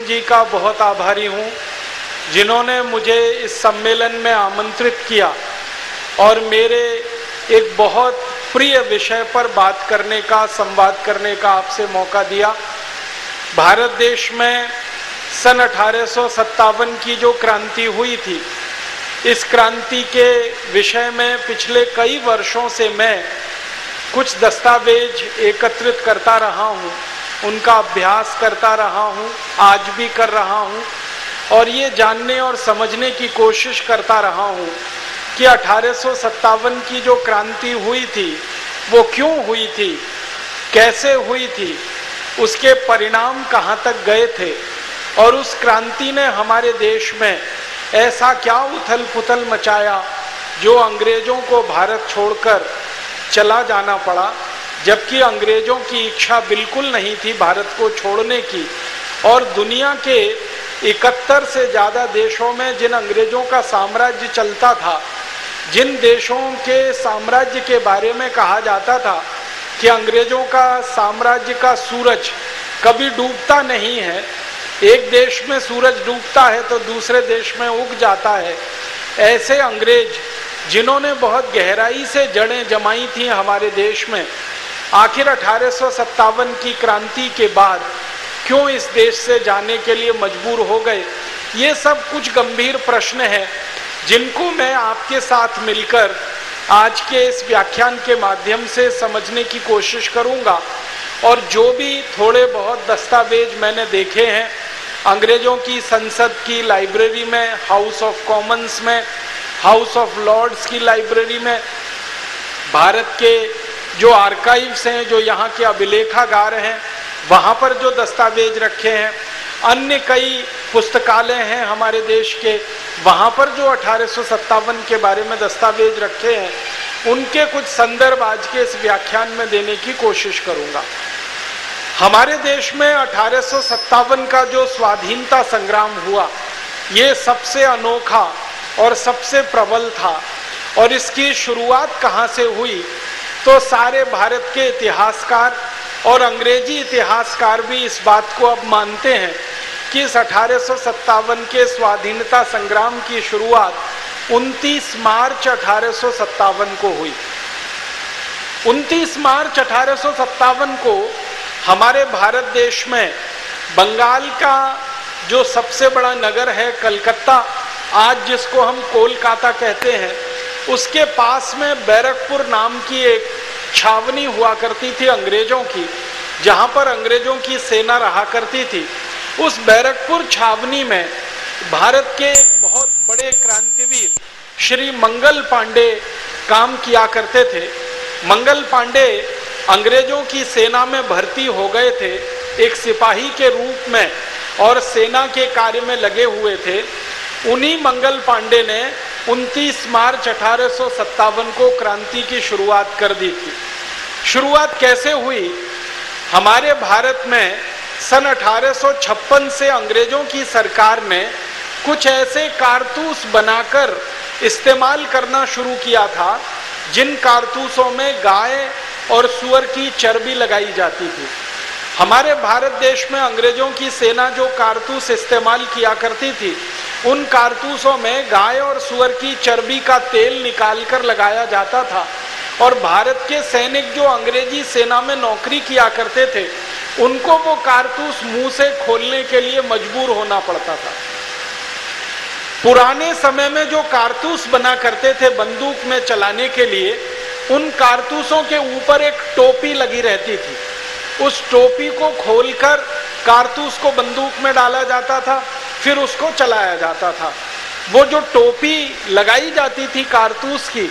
जी का बहुत आभारी हूँ जिन्होंने मुझे इस सम्मेलन में आमंत्रित किया और मेरे एक बहुत प्रिय विषय पर बात करने का, संवाद करने का आपसे मौका दिया। भारत देश में सन 1857 की जो क्रांति हुई थी, इस क्रांति के विषय में पिछले कई वर्षों से मैं कुछ दस्तावेज एकत्रित करता रहा हूँ, उनका अभ्यास करता रहा हूँ, आज भी कर रहा हूँ और ये जानने और समझने की कोशिश करता रहा हूँ कि 1857 की जो क्रांति हुई थी वो क्यों हुई थी, कैसे हुई थी, उसके परिणाम कहाँ तक गए थे और उस क्रांति ने हमारे देश में ऐसा क्या उथल पुथल मचाया जो अंग्रेजों को भारत छोड़कर चला जाना पड़ा, जबकि अंग्रेजों की इच्छा बिल्कुल नहीं थी भारत को छोड़ने की। और दुनिया के 71 से ज़्यादा देशों में जिन अंग्रेजों का साम्राज्य चलता था, जिन देशों के साम्राज्य के बारे में कहा जाता था कि अंग्रेजों का साम्राज्य का सूरज कभी डूबता नहीं है, एक देश में सूरज डूबता है तो दूसरे देश में उग जाता है, ऐसे अंग्रेज जिन्होंने बहुत गहराई से जड़ें जमाई थी हमारे देश में, आखिर 1857 की क्रांति के बाद क्यों इस देश से जाने के लिए मजबूर हो गए। ये सब कुछ गंभीर प्रश्न हैं जिनको मैं आपके साथ मिलकर आज के इस व्याख्यान के माध्यम से समझने की कोशिश करूंगा। और जो भी थोड़े बहुत दस्तावेज मैंने देखे हैं अंग्रेजों की संसद की लाइब्रेरी में, हाउस ऑफ कॉमन्स में, हाउस ऑफ लॉर्ड्स की लाइब्रेरी में, भारत के जो आर्काइव्स हैं, जो यहाँ के अभिलेखागार हैं, वहाँ पर जो दस्तावेज रखे हैं, अन्य कई पुस्तकालय हैं हमारे देश के, वहाँ पर जो 1857 के बारे में दस्तावेज रखे हैं, उनके कुछ संदर्भ आज के इस व्याख्यान में देने की कोशिश करूँगा। हमारे देश में 1857 का जो स्वाधीनता संग्राम हुआ, ये सबसे अनोखा और सबसे प्रबल था। और इसकी शुरुआत कहाँ से हुई, तो सारे भारत के इतिहासकार और अंग्रेजी इतिहासकार भी इस बात को अब मानते हैं कि इस 1857 के स्वाधीनता संग्राम की शुरुआत 29 मार्च 1857 को हुई। 29 मार्च 1857 को हमारे भारत देश में बंगाल का जो सबसे बड़ा नगर है कलकत्ता, आज जिसको हम कोलकाता कहते हैं, उसके पास में बैरकपुर नाम की एक छावनी हुआ करती थी अंग्रेजों की, जहां पर अंग्रेजों की सेना रहा करती थी। उस बैरकपुर छावनी में भारत के एक बहुत बड़े क्रांतिवीर श्री मंगल पांडे काम किया करते थे। मंगल पांडे अंग्रेजों की सेना में भर्ती हो गए थे एक सिपाही के रूप में और सेना के कार्य में लगे हुए थे। उन्हीं मंगल पांडे ने 29 मार्च 1857 को क्रांति की शुरुआत कर दी थी। शुरुआत कैसे हुई? हमारे भारत में सन 1856 से अंग्रेजों की सरकार ने कुछ ऐसे कारतूस बनाकर इस्तेमाल करना शुरू किया था जिन कारतूसों में गाय और सुअर की चर्बी लगाई जाती थी। हमारे भारत देश में अंग्रेजों की सेना जो कारतूस इस्तेमाल किया करती थी, उन कारतूसों में गाय और सुअर की चर्बी का तेल निकालकर लगाया जाता था और भारत के सैनिक जो अंग्रेजी सेना में नौकरी किया करते थे, उनको वो कारतूस मुंह से खोलने के लिए मजबूर होना पड़ता था। पुराने समय में जो कारतूस बना करते थे बंदूक में चलाने के लिए, उन कारतूसों के ऊपर एक टोपी लगी रहती थी। उस टोपी को खोलकर कारतूस को बंदूक में डाला जाता था, फिर उसको चलाया जाता था। वो जो टोपी लगाई जाती थी कारतूस की,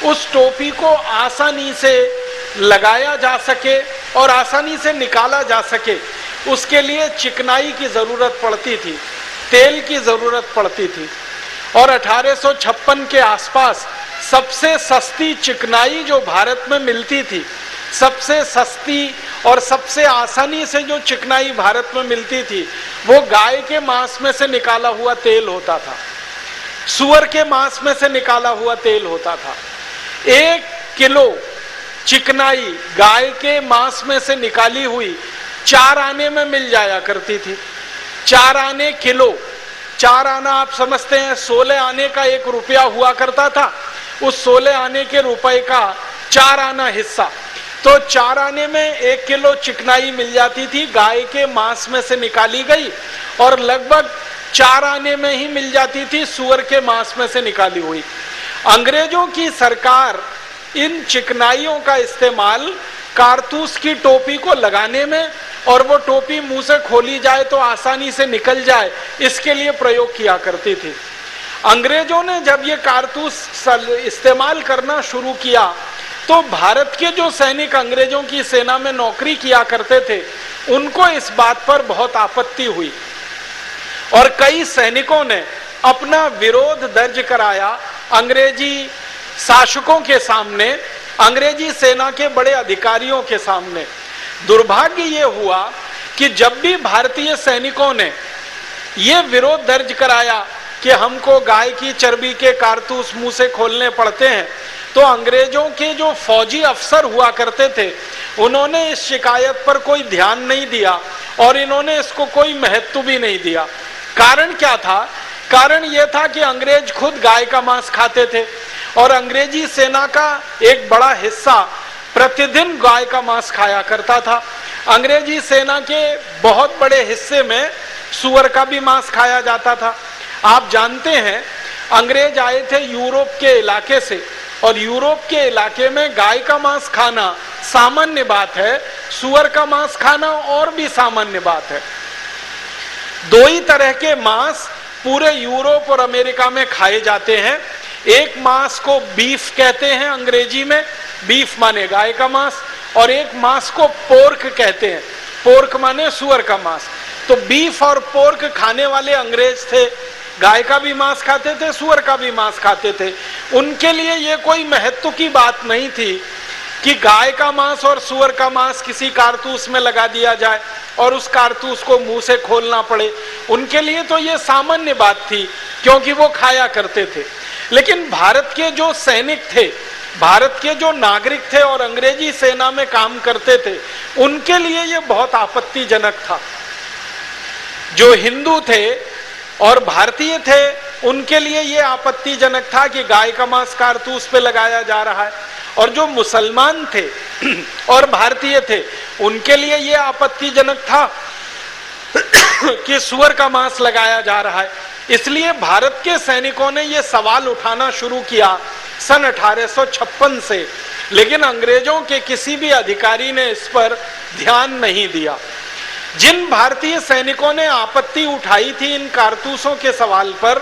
उस टोपी को आसानी से लगाया जा सके और आसानी से निकाला जा सके, उसके लिए चिकनाई की जरूरत पड़ती थी, तेल की जरूरत पड़ती थी। और 1856 के आसपास सबसे सस्ती चिकनाई जो भारत में मिलती थी, सबसे सस्ती और सबसे आसानी से जो चिकनाई भारत में मिलती थी, वो गाय के मांस में से निकाला हुआ तेल होता था, सुअर के मांस में से निकाला हुआ तेल होता था। 1 किलो चिकनाई गाय के मांस में से निकाली हुई 4 आने में मिल जाया करती थी। 4 आने किलो, 4 आना आप समझते हैं 16 आने का 1 रुपया हुआ करता था, उस 16 आने के रुपए का 4 आना हिस्सा, तो 4 आने में 1 किलो चिकनाई मिल जाती थी, गाय के मांस में से निकाली गई, और लगभग 4 आने में ही मिल जाती थी सूअर के मांस में से निकाली हुई। अंग्रेजों की सरकार इन चिकनाइयों का इस्तेमाल कारतूस की टोपी को लगाने में, और वो टोपी मुंह से खोली जाए तो आसानी से निकल जाए, इसके लिए प्रयोग किया करती थी। अंग्रेजों ने जब ये कारतूस इस्तेमाल करना शुरू किया तो भारत के जो सैनिक अंग्रेजों की सेना में नौकरी किया करते थे, उनको इस बात पर बहुत आपत्ति हुई, और कई सैनिकों ने अपना विरोध दर्ज कराया अंग्रेजी शासकों के सामने, अंग्रेजी सेना के बड़े अधिकारियों के सामने। दुर्भाग्य ये हुआ कि जब भी भारतीय सैनिकों ने ये विरोध दर्ज कराया कि हमको गाय की चर्बी के कारतूस मुंह से खोलने पड़ते हैं, तो अंग्रेजों के जो फौजी अफसर हुआ करते थे, उन्होंने इस शिकायत पर कोई ध्यान नहीं दिया और इन्होंने इसको कोई महत्व भी नहीं दिया। कारण क्या था? कारण यह था कि अंग्रेज खुद गाय का मांस खाते थे, और अंग्रेजी सेना का एक बड़ा हिस्सा प्रतिदिन गाय का मांस खाया करता था। अंग्रेजी सेना के बहुत बड़े हिस्से में सूअर का भी मांस खाया जाता था। आप जानते हैं, अंग्रेज आए थे यूरोप के इलाके से, और यूरोप के इलाके में गाय का मांस खाना सामान्य बात है, सूअर का मांस खाना और भी सामान्य बात है। 2 ही तरह के मांस पूरे यूरोप और अमेरिका में खाए जाते हैं। एक मांस को बीफ कहते हैं अंग्रेजी में, बीफ माने गाय का मांस, और एक मांस को पोर्क कहते हैं, पोर्क माने सूअर का मांस। तो बीफ और पोर्क खाने वाले अंग्रेज थे, गाय का भी मांस खाते थे, सूअर का भी मांस खाते थे। उनके लिए ये कोई महत्व की बात नहीं थी कि गाय का मांस और सूअर का मांस किसी कारतूस में लगा दिया जाए और उस कारतूस को मुंह से खोलना पड़े। उनके लिए तो ये सामान्य बात थी, क्योंकि वो खाया करते थे। लेकिन भारत के जो सैनिक थे, भारत के जो नागरिक थे और अंग्रेजी सेना में काम करते थे, उनके लिए ये बहुत आपत्तिजनक था। जो हिंदू थे और भारतीय थे, उनके लिए ये आपत्तिजनक था कि गाय का मांस कारतूस पे लगाया जा रहा है, और जो मुसलमान थे और भारतीय थे, उनके लिए ये आपत्तिजनक था कि सूअर का मांस लगाया जा रहा है। इसलिए भारत के सैनिकों ने ये सवाल उठाना शुरू किया सन 1856 से, लेकिन अंग्रेजों के किसी भी अधिकारी ने इस पर ध्यान नहीं दिया। जिन भारतीय सैनिकों ने आपत्ति उठाई थी इन कारतूसों के सवाल पर,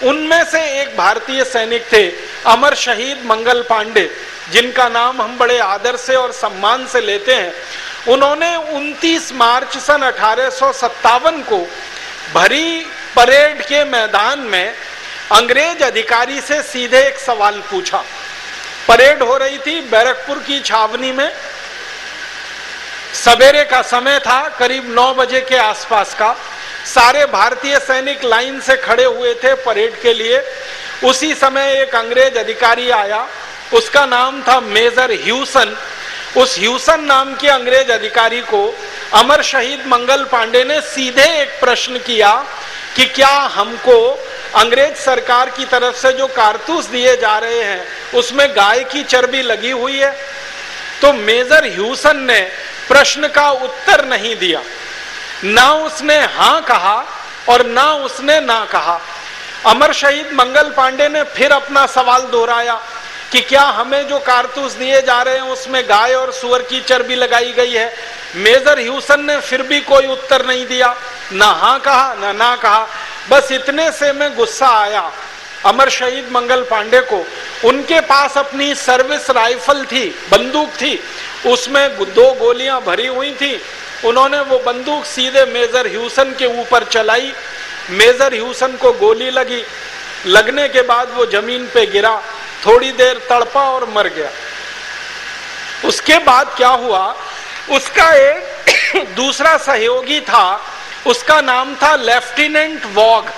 उनमें से एक भारतीय सैनिक थे अमर शहीद मंगल पांडे, जिनका नाम हम बड़े आदर से और सम्मान से लेते हैं। उन्होंने 29 मार्च सन 1857 को भरी परेड के मैदान में अंग्रेज अधिकारी से सीधे एक सवाल पूछा। परेड हो रही थी बैरकपुर की छावनी में, सवेरे का समय था, करीब 9 बजे के आसपास का। सारे भारतीय सैनिक लाइन से खड़े हुए थे परेड के लिए। उसी समय एक अंग्रेज अधिकारी आया, उसका नाम था मेजर ह्यूसन। उस ह्यूसन नाम के अंग्रेज अधिकारी को अमर शहीद मंगल पांडे ने सीधे एक प्रश्न किया कि क्या हमको अंग्रेज सरकार की तरफ से जो कारतूस दिए जा रहे हैं उसमें गाय की चर्बी लगी हुई है? तो मेजर ह्यूसन ने प्रश्न का उत्तर नहीं दिया, ना उसने हां कहा और ना उसने ना कहा। अमर शहीद मंगल पांडे ने फिर अपना सवाल दोहराया कि क्या हमें जो कारतूस दिए जा रहे हैं उसमें गाय और सूअर की चर्बी लगाई गई है? मेजर ह्यूसन ने फिर भी कोई उत्तर नहीं दिया, ना हां कहा ना ना कहा। बस इतने से में गुस्सा आया अमर शहीद मंगल पांडे को। उनके पास अपनी सर्विस राइफल थी, बंदूक थी, उसमें 2 गोलियां भरी हुई थी। उन्होंने वो बंदूक सीधे मेजर ह्यूसन के ऊपर चलाई। मेजर ह्यूसन को गोली लगी, लगने के बाद वो जमीन पे गिरा, थोड़ी देर तड़पा और मर गया। उसके बाद क्या हुआ, उसका एक दूसरा सहयोगी था, उसका नाम था लेफ्टिनेंट वॉग।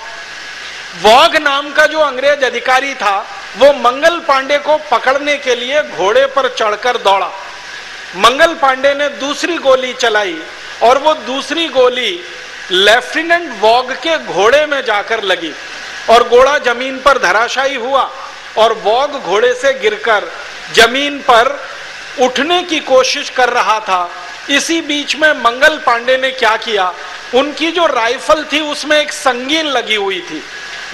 वॉग नाम का जो अंग्रेज अधिकारी था, वो मंगल पांडे को पकड़ने के लिए घोड़े पर चढ़कर दौड़ा। मंगल पांडे ने दूसरी गोली चलाई और वो दूसरी गोली लेफ्टिनेंट वॉग के घोड़े में जाकर लगी और घोड़ा जमीन पर धराशायी हुआ और वॉग घोड़े से गिरकर जमीन पर उठने की कोशिश कर रहा था। इसी बीच में मंगल पांडे ने क्या किया, उनकी जो राइफल थी उसमें एक संगीन लगी हुई थी,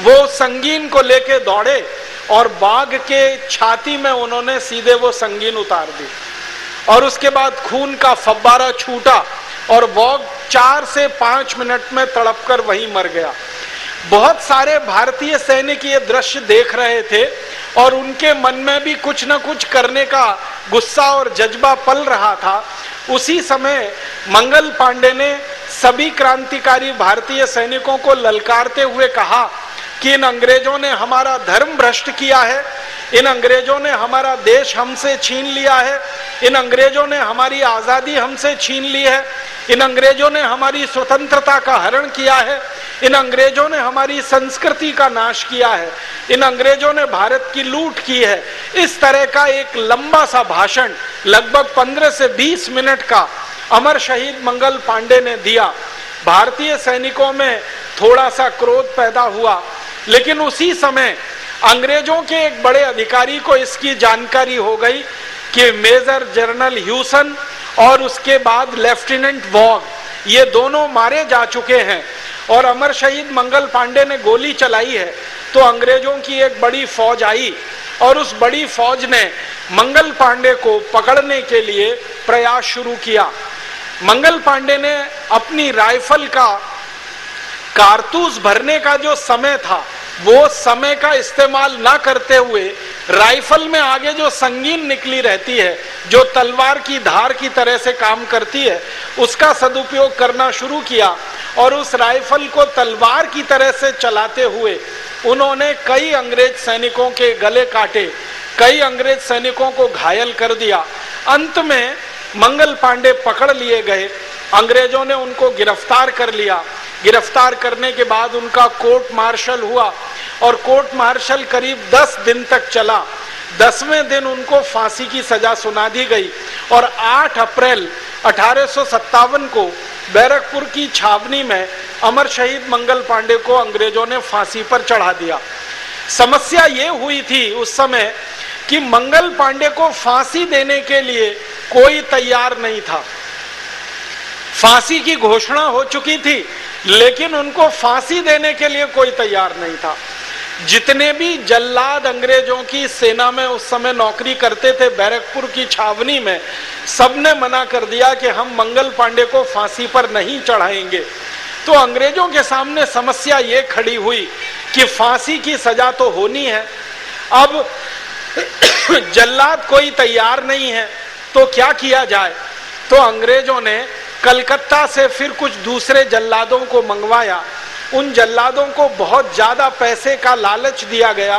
वो संगीन को लेके दौड़े और बाघ के छाती में उन्होंने सीधे वो संगीन उतार दी और उसके बाद खून का फव्वारा छूटा और वॉग 4 से 5 मिनट में तड़पकर वहीं मर गया। बहुत सारे भारतीय सैनिक ये दृश्य देख रहे थे और उनके मन में भी कुछ न कुछ करने का गुस्सा और जज्बा पल रहा था। उसी समय मंगल पांडे ने सभी क्रांतिकारी भारतीय सैनिकों को ललकारते हुए कहा कि इन अंग्रेजों ने हमारा धर्म भ्रष्ट किया है, इन अंग्रेजों ने हमारा देश हमसे छीन लिया है, इन अंग्रेजों ने हमारी आजादी हमसे छीन ली है, इन अंग्रेजों ने हमारी स्वतंत्रता का हरण किया है, इन अंग्रेजों ने हमारी संस्कृति का नाश किया है, इन अंग्रेजों ने भारत की लूट की है। इस तरह का एक लंबा सा भाषण लगभग 15 से 20 मिनट का अमर शहीद मंगल पांडे ने दिया। भारतीय सैनिकों में थोड़ा सा क्रोध पैदा हुआ, लेकिन उसी समय अंग्रेजों के एक बड़े अधिकारी को इसकी जानकारी हो गई कि मेजर जनरल ह्यूसन और उसके बाद लेफ्टिनेंट वॉग ये दोनों मारे जा चुके हैं और अमर शहीद मंगल पांडे ने गोली चलाई है। तो अंग्रेजों की एक बड़ी फौज आई और उस बड़ी फौज ने मंगल पांडे को पकड़ने के लिए प्रयास शुरू किया। मंगल पांडे ने अपनी राइफल का कारतूस भरने का जो समय था वो समय का इस्तेमाल ना करते हुए राइफल में आगे जो संगीन निकली रहती है, जो तलवार की धार की तरह से काम करती है, उसका सदुपयोग करना शुरू किया और उस राइफल को तलवार की तरह से चलाते हुए उन्होंने कई अंग्रेज सैनिकों के गले काटे, कई अंग्रेज सैनिकों को घायल कर दिया। अंत में मंगल पांडे पकड़ लिए गए, अंग्रेजों ने उनको गिरफ्तार कर लिया। गिरफ्तार करने के बाद उनका कोर्ट मार्शल हुआ और कोर्ट मार्शल करीब 10 दिन तक चला। 10वें दिन उनको फांसी की सजा सुना दी गई और 8 अप्रैल 1857 को बैरकपुर की छावनी में अमर शहीद मंगल पांडे को अंग्रेजों ने फांसी पर चढ़ा दिया। समस्या ये हुई थी उस समय कि मंगल पांडे को फांसी देने के लिए कोई तैयार नहीं था। फांसी की घोषणा हो चुकी थी लेकिन उनको फांसी देने के लिए कोई तैयार नहीं था। जितने भी जल्लाद अंग्रेजों की सेना में उस समय नौकरी करते थे बैरकपुर की छावनी में, सबने मना कर दिया कि हम मंगल पांडे को फांसी पर नहीं चढ़ाएंगे। तो अंग्रेजों के सामने समस्या ये खड़ी हुई कि फांसी की सजा तो होनी है, अब जल्लाद कोई तैयार नहीं है तो क्या किया जाए। तो अंग्रेजों ने कलकत्ता से फिर कुछ दूसरे जल्लादों को मंगवाया। उन जल्लादों को बहुत ज्यादा पैसे का लालच दिया गया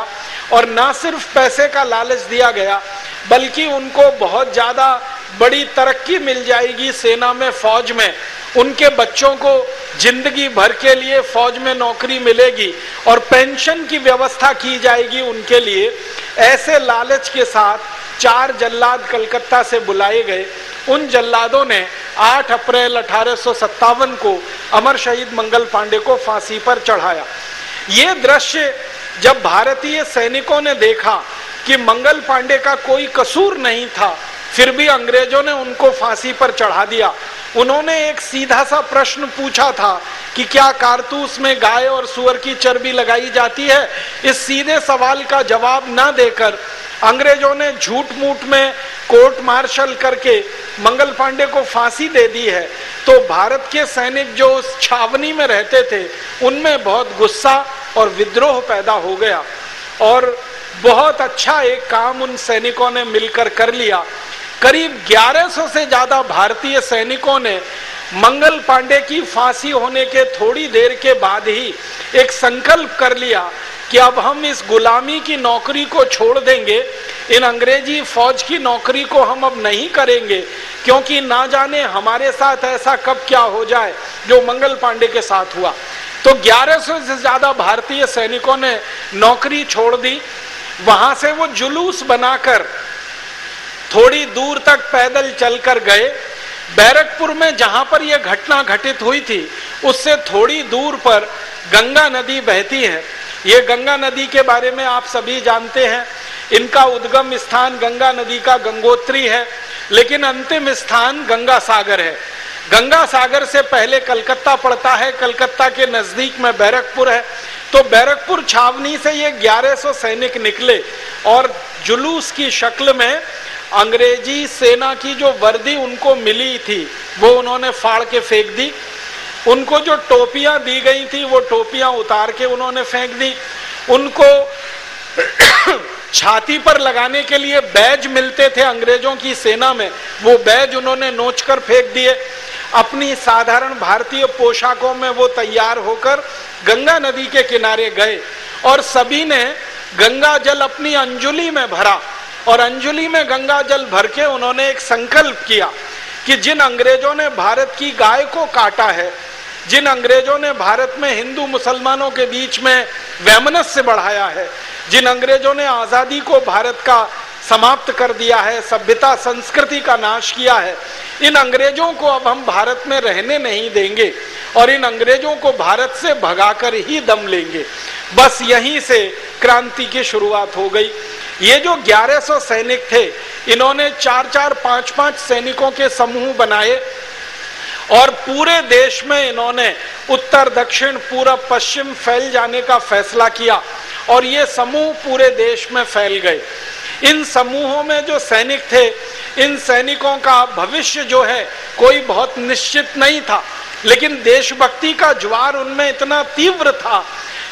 और ना सिर्फ पैसे का लालच दिया गया बल्कि उनको बहुत ज्यादा बड़ी तरक्की मिल जाएगी सेना में, फौज में, उनके बच्चों को जिंदगी भर के लिए फौज में नौकरी मिलेगी और पेंशन की व्यवस्था की जाएगी उनके लिए। ऐसे लालच के साथ 4 जल्लाद कलकत्ता से बुलाए गए। उन जल्लादों ने 8 अप्रैल 1857 को अमर शहीद मंगल पांडे को फांसी पर चढ़ाया। ये दृश्य जब भारतीय सैनिकों ने देखा कि मंगल पांडे का कोई कसूर नहीं था, फिर भी अंग्रेजों ने उनको फांसी पर चढ़ा दिया। उन्होंने एक सीधा सा प्रश्न पूछा था कि क्या कारतूस में गाय और सुअर की चर्बी लगाई जाती है। इस सीधे सवाल का जवाब ना देकर अंग्रेजों ने झूठ मूठ में कोर्ट मार्शल करके मंगल पांडे को फांसी दे दी है। तो भारत के सैनिक जो उस छावनी में रहते थे उनमें बहुत गुस्सा और विद्रोह पैदा हो गया और बहुत अच्छा एक काम उन सैनिकों ने मिलकर कर लिया। करीब 1100 से ज्यादा भारतीय सैनिकों ने मंगल पांडे की फांसी होने के थोड़ी देर के बाद ही एक संकल्प कर लिया कि अब हम इस गुलामी की नौकरी को छोड़ देंगे, इन अंग्रेजी फौज की नौकरी को हम अब नहीं करेंगे, क्योंकि ना जाने हमारे साथ ऐसा कब क्या हो जाए जो मंगल पांडे के साथ हुआ। तो 1100 से ज्यादा भारतीय सैनिकों ने नौकरी छोड़ दी। वहां से वो जुलूस बनाकर थोड़ी दूर तक पैदल चलकर गए। बैरकपुर में जहां पर यह घटना घटित हुई थी उससे थोड़ी दूर पर गंगा नदी बहती है। ये गंगा नदी के बारे में आप सभी जानते हैं, इनका उद्गम स्थान गंगा नदी का गंगोत्री है, लेकिन अंतिम स्थान गंगा सागर है। गंगा सागर से पहले कलकत्ता पड़ता है, कलकत्ता के नजदीक में बैरकपुर है। तो बैरकपुर छावनी से ये 1100 सैनिक निकले और जुलूस की शक्ल में अंग्रेजी सेना की जो वर्दी उनको मिली थी वो उन्होंने फाड़ के फेंक दी। उनको जो टोपियां दी गई थी वो टोपियां उतार के उन्होंने फेंक दी। उनको छाती पर लगाने के लिए बैज मिलते थे अंग्रेजों की सेना में, वो बैज उन्होंने नोचकर फेंक दिए। अपनी साधारण भारतीय पोशाकों में वो तैयार होकर गंगा नदी के किनारे गए और सभी ने गंगा जल अपनी अंजुली में भरा और अंजुली में गंगा जल भर के उन्होंने एक संकल्प किया कि जिन अंग्रेजों ने भारत की गाय को काटा है, जिन अंग्रेजों ने भारत में हिंदू मुसलमानों के बीच में वैमनस्य बढ़ाया है, जिन अंग्रेजों ने आजादी को भारत का समाप्त कर दिया है, सभ्यता संस्कृति का नाश किया है, इन अंग्रेजों को अब हम भारत में रहने नहीं देंगे और इन अंग्रेजों को भारत से भगाकर ही दम लेंगे। बस यहीं से क्रांति की शुरुआत हो गई। ये जो 1100 सैनिक थे, इन्होंने 4-4, 5-5 सैनिकों के समूह बनाए और पूरे देश में इन्होंने उत्तर दक्षिण पूरब पश्चिम फैल जाने का फैसला किया और ये समूह पूरे देश में फैल गए। इन समूहों में जो सैनिक थे, इन सैनिकों का भविष्य जो है कोई बहुत निश्चित नहीं था, लेकिन देशभक्ति का ज्वार उनमें इतना तीव्र था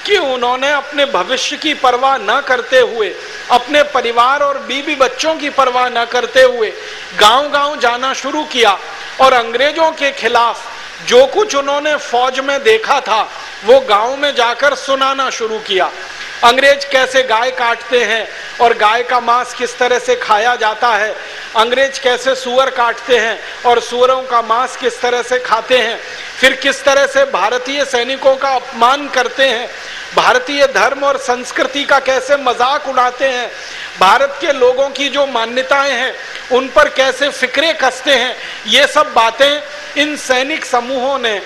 कि उन्होंने अपने भविष्य की परवाह न करते हुए, अपने परिवार और बीवी बच्चों की परवाह न करते हुए गांव-गांव जाना शुरू किया और अंग्रेजों के खिलाफ जो कुछ उन्होंने फौज में देखा था वो गांव में जाकर सुनाना शुरू किया। अंग्रेज कैसे गाय काटते हैं और गाय का मांस किस तरह से खाया जाता है, अंग्रेज कैसे सुअर काटते हैं और सुअरों का मांस किस तरह से खाते हैं, फिर किस तरह से भारतीय सैनिकों का अपमान करते हैं, भारतीय धर्म और संस्कृति का कैसे मजाक उड़ाते हैं, भारत के लोगों की जो मान्यताएं हैं उन पर कैसे फिक्रे कसते हैं, ये सब बातें इन सैनिक समूहों ने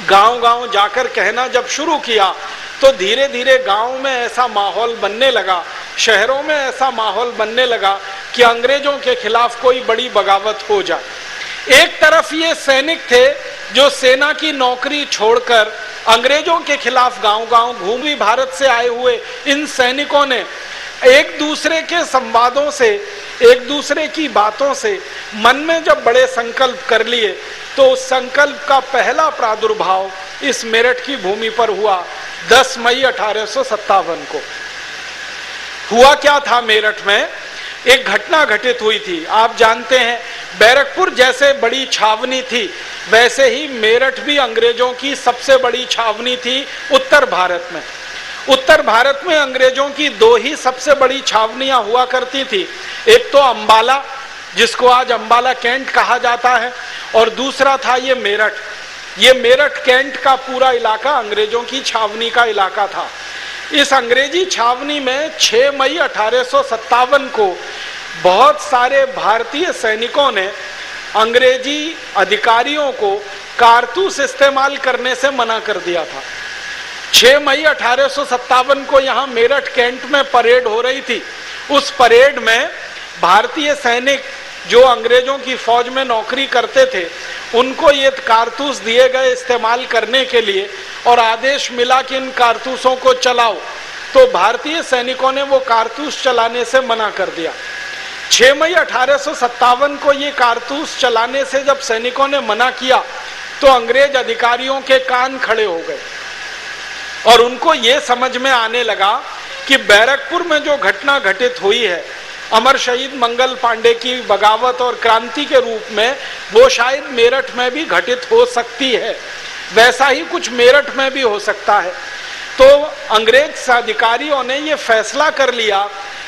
गांव-गांव जाकर कहना जब शुरू किया तो धीरे धीरे गांव में ऐसा माहौल बनने लगा, शहरों में ऐसा माहौल बनने लगा कि अंग्रेजों के खिलाफ कोई बड़ी बगावत हो जाए। एक तरफ ये सैनिक थे जो सेना की नौकरी छोड़कर अंग्रेजों के खिलाफ गांव-गांव घूमी। भारत से आए हुए इन सैनिकों ने एक दूसरे के संवादों से, एक दूसरे की बातों से मन में जब बड़े संकल्प कर लिए तो उस संकल्प का पहला प्रादुर्भाव इस मेरठ की भूमि पर हुआ 10 मई 1857 को। हुआ क्या था, मेरठ में एक घटना घटित हुई थी। आप जानते हैं बैरकपुर जैसे बड़ी छावनी थी, वैसे ही मेरठ भी अंग्रेजों की सबसे बड़ी छावनी थी उत्तर भारत में। उत्तर भारत में अंग्रेजों की 2 ही सबसे बड़ी छावनियां हुआ करती थी, एक तो अंबाला जिसको आज अंबाला कैंट कहा जाता है और दूसरा था ये मेरठ। ये मेरठ कैंट का पूरा इलाका अंग्रेजों की छावनी का इलाका था। इस अंग्रेजी छावनी में 6 मई 1857 को बहुत सारे भारतीय सैनिकों ने अंग्रेजी अधिकारियों को कारतूस इस्तेमाल करने से मना कर दिया था। 6 मई 1857 को यहाँ मेरठ कैंट में परेड हो रही थी। उस परेड में भारतीय सैनिक जो अंग्रेजों की फौज में नौकरी करते थे उनको ये कारतूस दिए गए इस्तेमाल करने के लिए और आदेश मिला कि इन कारतूसों को चलाओ, तो भारतीय सैनिकों ने वो कारतूस चलाने से मना कर दिया। 6 मई 1857 को ये कारतूस चलाने से जब सैनिकों ने मना किया तो अंग्रेज अधिकारियों के कान खड़े हो गए और उनको ये समझ में आने लगा कि बैरकपुर में जो घटना घटित हुई है अमर शहीद मंगल पांडे की बगावत और क्रांति के रूप में, वो शायद मेरठ में भी घटित हो सकती है, वैसा ही कुछ मेरठ में भी हो सकता है। तो अंग्रेज अधिकारियों ने ये फैसला कर लिया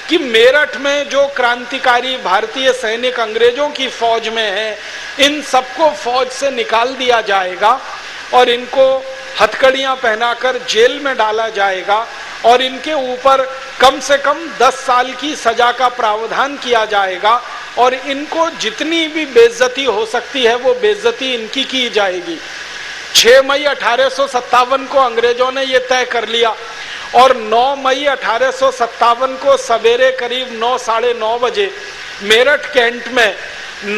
कि मेरठ में जो क्रांतिकारी भारतीय सैनिक अंग्रेजों की फौज में हैं, इन सबको फौज से निकाल दिया जाएगा और इनको हथकड़ियां पहनाकर जेल में डाला जाएगा और इनके ऊपर कम से कम 10 साल की सजा का प्रावधान किया जाएगा और इनको जितनी भी बेइज्जती हो सकती है वो बेइज्जती इनकी की जाएगी। 6 मई 1857 को अंग्रेजों ने ये तय कर लिया और 9 मई 1857 को सवेरे करीब 9 साढ़े 9 बजे मेरठ कैंट में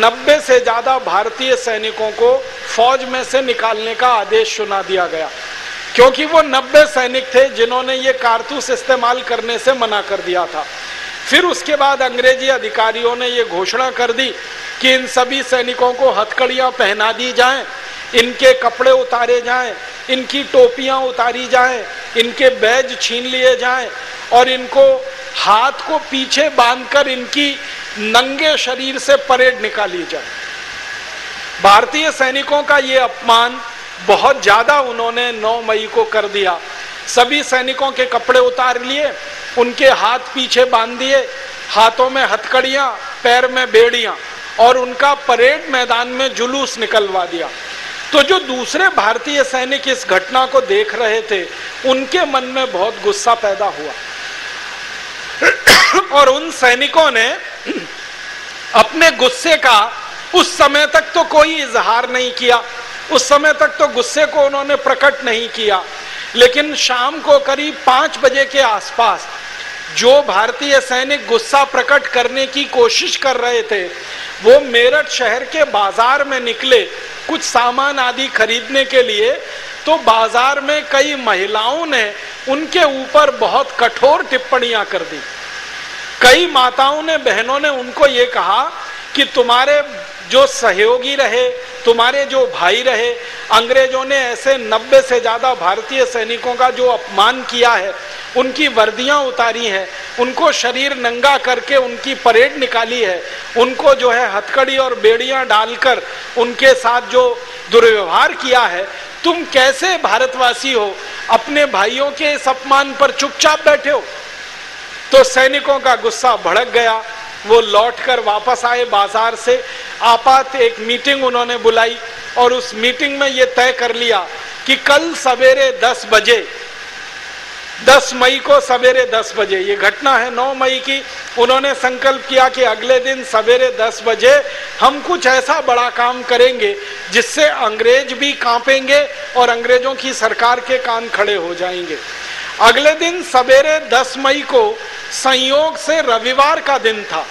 90 से ज्यादा भारतीय सैनिकों को फौज में से निकालने का आदेश सुना दिया गया, क्योंकि वो 90 सैनिक थे जिन्होंने ये कारतूस इस्तेमाल करने से मना कर दिया था। फिर उसके बाद अंग्रेजी अधिकारियों ने ये घोषणा कर दी कि इन सभी सैनिकों को हथकड़ियां पहना दी जाएं, इनके कपड़े उतारे जाएं, इनकी टोपियां उतारी जाएं, इनके बैज छीन लिए जाएं और इनको हाथ को पीछे बांधकर इनकी नंगे शरीर से परेड निकाली जाए। भारतीय सैनिकों का ये अपमान बहुत ज्यादा उन्होंने 9 मई को कर दिया। सभी सैनिकों के कपड़े उतार लिए, उनके हाथ पीछे बांध दिए, हाथों में हथकड़ियां, पैर में बेड़ियां और उनका परेड मैदान में जुलूस निकलवा दिया। तो जो दूसरे भारतीय सैनिक इस घटना को देख रहे थे, उनके मन में बहुत गुस्सा पैदा हुआ और उन सैनिकों ने अपने गुस्से का उस समय तक तो कोई इजहार नहीं किया, उस समय तक तो गुस्से को उन्होंने प्रकट नहीं किया, लेकिन शाम को करीब 5 बजे के आसपास जो भारतीय सैनिक गुस्सा प्रकट करने की कोशिश कर रहे थे, वो मेरठ शहर के बाजार में निकले कुछ सामान आदि खरीदने के लिए। तो बाजार में कई महिलाओं ने उनके ऊपर बहुत कठोर टिप्पणियां कर दी। कई माताओं ने, बहनों ने उनको ये कहा कि तुम्हारे जो सहयोगी रहे, तुम्हारे जो भाई रहे, अंग्रेजों ने ऐसे 90 से ज्यादा भारतीय सैनिकों का जो अपमान किया है, उनकी वर्दियां उतारी हैं, उनको शरीर नंगा करके उनकी परेड निकाली है, उनको जो है हथकड़ी और बेड़ियां डालकर उनके साथ जो दुर्व्यवहार किया है, तुम कैसे भारतवासी हो, अपने भाइयों के इस अपमान पर चुपचाप बैठे हो। तो सैनिकों का गुस्सा भड़क गया, वो लौटकर वापस आए बाजार से। आपात एक मीटिंग उन्होंने बुलाई और उस मीटिंग में ये तय कर लिया कि कल सवेरे 10 बजे, 10 मई को सवेरे 10 बजे, ये घटना है 9 मई की, उन्होंने संकल्प किया कि अगले दिन सवेरे 10 बजे हम कुछ ऐसा बड़ा काम करेंगे जिससे अंग्रेज भी कांपेंगे और अंग्रेजों की सरकार के कान खड़े हो जाएंगे। अगले दिन सवेरे 10 मई को संयोग से रविवार का दिन था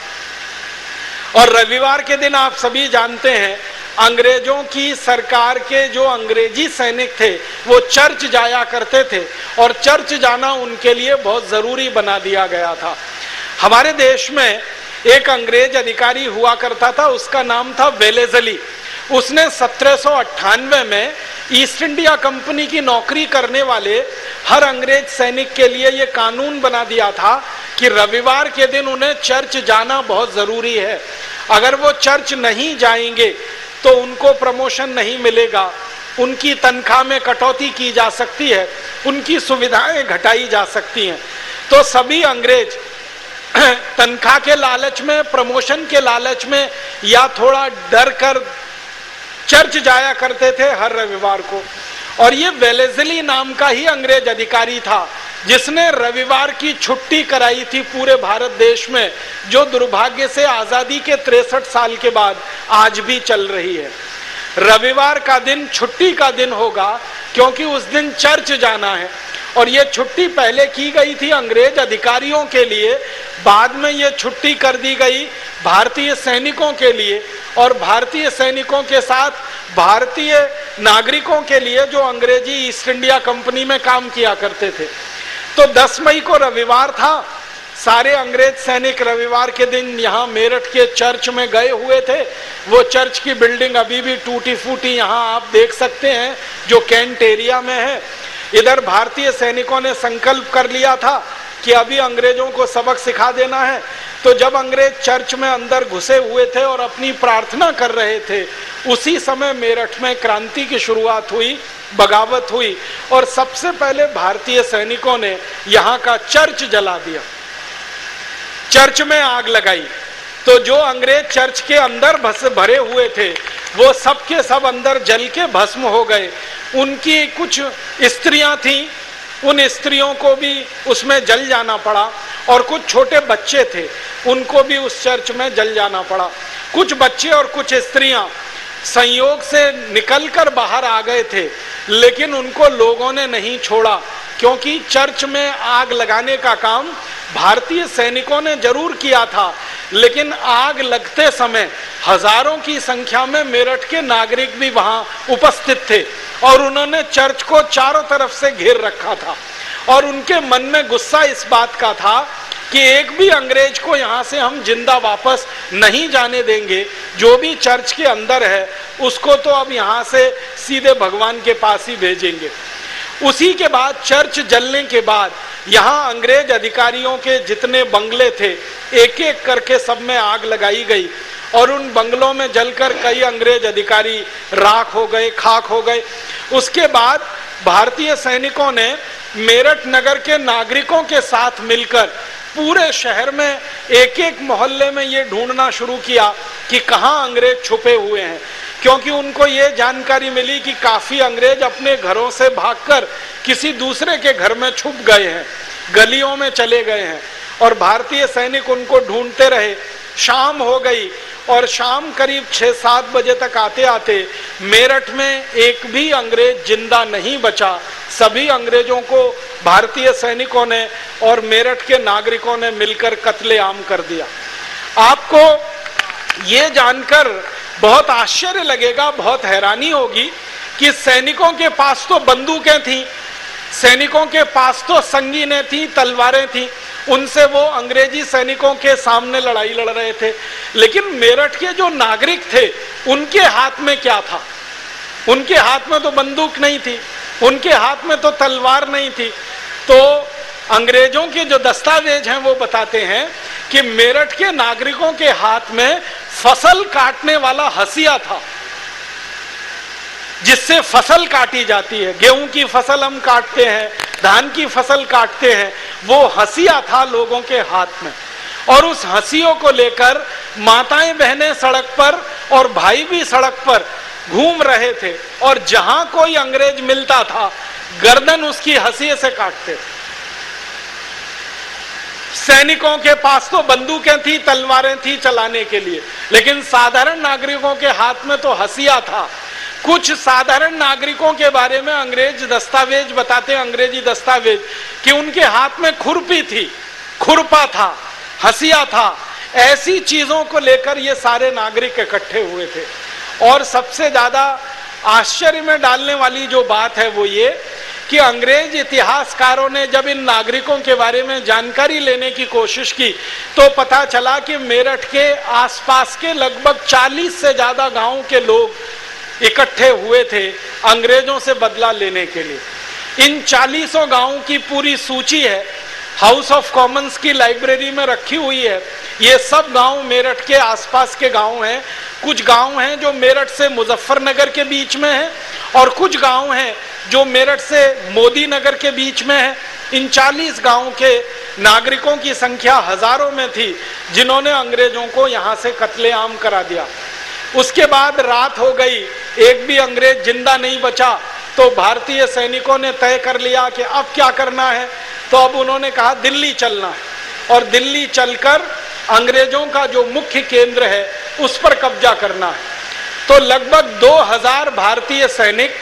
और रविवार के दिन आप सभी जानते हैं अंग्रेजों की सरकार के जो अंग्रेजी सैनिक थे वो चर्च जाया करते थे और चर्च जाना उनके लिए बहुत जरूरी बना दिया गया था। हमारे देश में एक अंग्रेज अधिकारी हुआ करता था, उसका नाम था वेलेजली। उसने 1798 में ईस्ट इंडिया कंपनी की नौकरी करने वाले हर अंग्रेज सैनिक के लिए यह कानून बना दिया था कि रविवार के दिन उन्हें चर्च जाना बहुत जरूरी है। अगर वो चर्च नहीं जाएंगे तो उनको प्रमोशन नहीं मिलेगा, उनकी तनख्वाह में कटौती की जा सकती है, उनकी सुविधाएं घटाई जा सकती हैं। तो सभी अंग्रेज तनख्वाह के लालच में, प्रमोशन के लालच में या थोड़ा डर कर चर्च जाया करते थे हर रविवार को। और ये वेलेजली नाम का ही अंग्रेज अधिकारी था जिसने रविवार की छुट्टी कराई थी पूरे भारत देश में, जो दुर्भाग्य से आजादी के 63 साल के बाद आज भी चल रही है। रविवार का दिन छुट्टी का दिन होगा क्योंकि उस दिन चर्च जाना है और ये छुट्टी पहले की गई थी अंग्रेज अधिकारियों के लिए, बाद में ये छुट्टी कर दी गई भारतीय सैनिकों के लिए और भारतीय सैनिकों के साथ भारतीय नागरिकों के लिए जो अंग्रेजी ईस्ट इंडिया कंपनी में काम किया करते थे। तो 10 मई को रविवार था, सारे अंग्रेज सैनिक रविवार के दिन यहाँ मेरठ के चर्च में गए हुए थे। वो चर्च की बिल्डिंग अभी भी टूटी फूटी यहाँ आप देख सकते हैं जो कैंट एरिया में है। इधर भारतीय सैनिकों ने संकल्प कर लिया था कि अभी अंग्रेजों को सबक सिखा देना है। तो जब अंग्रेज चर्च में अंदर घुसे हुए थे और अपनी प्रार्थना कर रहे थे, उसी समय मेरठ में क्रांति की शुरुआत हुई, बगावत हुई और सबसे पहले भारतीय सैनिकों ने यहाँ का चर्च जला दिया, चर्च में आग लगाई। तो जो अंग्रेज चर्च के अंदर भरे हुए थे वो सब के सब अंदर जल के भस्म हो गए। उनकी कुछ स्त्रियां थीं, उन स्त्रियों को भी उसमें जल जाना पड़ा और कुछ छोटे बच्चे थे, उनको भी उस चर्च में जल जाना पड़ा। कुछ बच्चे और कुछ स्त्रियां संयोग से निकलकर बाहर आ गए थे, लेकिन उनको लोगों ने नहीं छोड़ा, क्योंकि चर्च में आग लगाने का काम भारतीय सैनिकों ने जरूर किया था, लेकिन आग लगते समय हजारों की संख्या में मेरठ के नागरिक भी वहां उपस्थित थे और उन्होंने चर्च को चारों तरफ से घेर रखा था। और उनके मन में गुस्सा इस बात का था कि एक भी अंग्रेज को यहाँ से हम जिंदा वापस नहीं जाने देंगे, जो भी चर्च के अंदर है उसको तो अब यहाँ से सीधे भगवान के पास ही भेजेंगे। उसी के बाद चर्च जलने के बाद यहाँ अंग्रेज अधिकारियों के जितने बंगले थे एक एक करके सब में आग लगाई गई और उन बंगलों में जलकर कई अंग्रेज अधिकारी राख हो गए, खाक हो गए। उसके बाद भारतीय सैनिकों ने मेरठ नगर के नागरिकों के साथ मिलकर पूरे शहर में एक एक मोहल्ले में ये ढूंढना शुरू किया कि कहाँ अंग्रेज छुपे हुए हैं, क्योंकि उनको ये जानकारी मिली कि काफी अंग्रेज अपने घरों से भागकर किसी दूसरे के घर में छुप गए हैं, गलियों में चले गए हैं और भारतीय सैनिक उनको ढूंढते रहे। शाम हो गई और शाम करीब 6-7 बजे तक आते आते मेरठ में एक भी अंग्रेज जिंदा नहीं बचा। सभी अंग्रेजों को भारतीय सैनिकों ने और मेरठ के नागरिकों ने मिलकर कत्लेआम कर दिया। आपको ये जानकर बहुत आश्चर्य लगेगा, बहुत हैरानी होगी कि सैनिकों के पास तो बंदूकें थी, सैनिकों के पास तो संगीनें थी, तलवारें थी, उनसे वो अंग्रेजी सैनिकों के सामने लड़ाई लड़ रहे थे। लेकिन मेरठ के जो नागरिक थे उनके हाथ में क्या था? उनके हाथ में तो बंदूक नहीं थी, उनके हाथ में तो तलवार नहीं थी। तो अंग्रेजों के जो दस्तावेज हैं वो बताते हैं कि मेरठ के नागरिकों के हाथ में फसल काटने वाला हंसिया था, जिससे फसल काटी जाती है। गेहूं की फसल हम काटते हैं, धान की फसल काटते हैं, वो हंसिया था लोगों के हाथ में। और उस हंसियों को लेकर माताएं बहनें सड़क पर और भाई भी सड़क पर घूम रहे थे और जहां कोई अंग्रेज मिलता था गर्दन उसकी हंसिये से काटते थे। सैनिकों के पास तो बंदूकें थी, तलवारें थी चलाने के लिए, लेकिन साधारण नागरिकों के हाथ में तो हंसिया था। कुछ साधारण नागरिकों के बारे में अंग्रेज दस्तावेज बताते हैं, अंग्रेजी दस्तावेज, कि उनके हाथ में खुरपी थी, खुरपा था, हंसिया था। ऐसी चीजों को लेकर ये सारे नागरिक इकट्ठे हुए थे। और सबसे ज्यादा आश्चर्य में डालने वाली जो बात है वो ये कि अंग्रेज इतिहासकारों ने जब इन नागरिकों के बारे में जानकारी लेने की कोशिश की तो पता चला कि मेरठ के आसपास के लगभग 40 से ज्यादा गांवों के लोग इकट्ठे हुए थे अंग्रेजों से बदला लेने के लिए। इन 40 गांवों की पूरी सूची है, हाउस ऑफ कॉमन्स की लाइब्रेरी में रखी हुई है। ये सब गांव मेरठ के आसपास के गांव हैं। कुछ गांव हैं जो मेरठ से मुजफ्फरनगर के बीच में हैं और कुछ गांव हैं जो मेरठ से मोदी नगर के बीच में है। इन 40 गांवों के नागरिकों की संख्या हजारों में थी जिन्होंने अंग्रेजों को यहाँ से कत्लेआम करा दिया। उसके बाद रात हो गई, एक भी अंग्रेज जिंदा नहीं बचा, तो भारतीय सैनिकों ने तय कर लिया कि अब क्या करना है। तो अब उन्होंने कहा दिल्ली चलना है और दिल्ली चलकर अंग्रेजों का जो मुख्य केंद्र है उस पर कब्जा करना है। तो लगभग 2000 भारतीय सैनिक,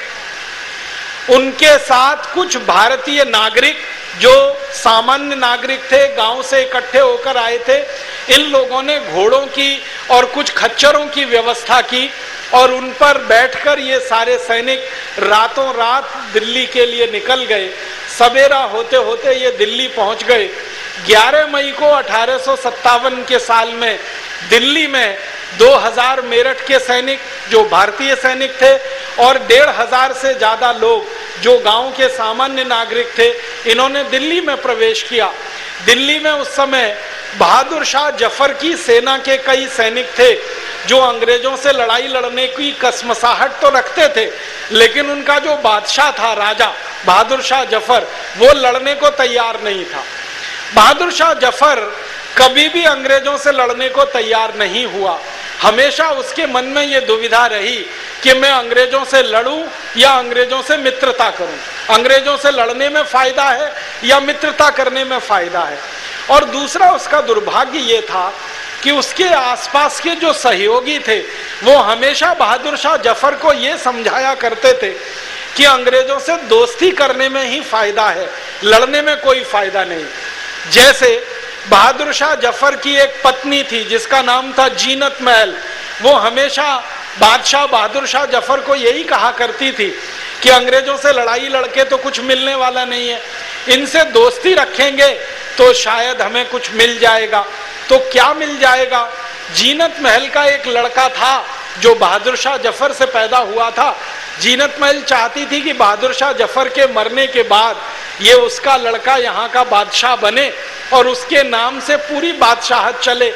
उनके साथ कुछ भारतीय नागरिक जो सामान्य नागरिक थे, गांव से इकट्ठे होकर आए थे, इन लोगों ने घोड़ों की और कुछ खच्चरों की व्यवस्था की और उन पर बैठकर ये सारे सैनिक रातों रात दिल्ली के लिए निकल गए। सवेरा होते होते ये दिल्ली पहुंच गए। 11 मई को 1857 के साल में दिल्ली में 2000 मेरठ के सैनिक जो भारतीय सैनिक थे और 1500 से ज्यादा लोग जो गांव के सामान्य नागरिक थे, इन्होंने दिल्ली में प्रवेश किया। दिल्ली में उस समय बहादुर शाह जफर की सेना के कई सैनिक थे जो अंग्रेजों से लड़ाई लड़ने की कसमसाहट तो रखते थे, लेकिन उनका जो बादशाह था, राजा बहादुर शाह जफर, वो लड़ने को तैयार नहीं था। बहादुर शाह जफर कभी भी अंग्रेजों से लड़ने को तैयार नहीं हुआ। हमेशा उसके मन में ये दुविधा रही कि मैं अंग्रेजों से लड़ूं या अंग्रेजों से मित्रता करूं। अंग्रेजों से लड़ने में फायदा है या मित्रता करने में फायदा है। और दूसरा उसका दुर्भाग्य ये था कि उसके आसपास के जो सहयोगी थे वो हमेशा बहादुर शाह जफर को ये समझाया करते थे कि अंग्रेजों से दोस्ती करने में ही फायदा है, लड़ने में कोई फायदा नहीं। जैसे बहादुर शाह जफर की एक पत्नी थी जिसका नाम था जीनत महल, वो हमेशा बादशाह बहादुर शाह जफर को यही कहा करती थी कि अंग्रेजों से लड़ाई लड़के तो कुछ मिलने वाला नहीं है, इनसे दोस्ती रखेंगे तो शायद हमें कुछ मिल जाएगा। तो क्या मिल जाएगा? जीनत महल का एक लड़का था जो बहादुर शाह जफर से पैदा हुआ था। जीनत महल चाहती थी कि बहादुर शाह जफर के मरने के बाद ये उसका लड़का यहाँ का बादशाह बने और उसके नाम से पूरी बादशाहत चले।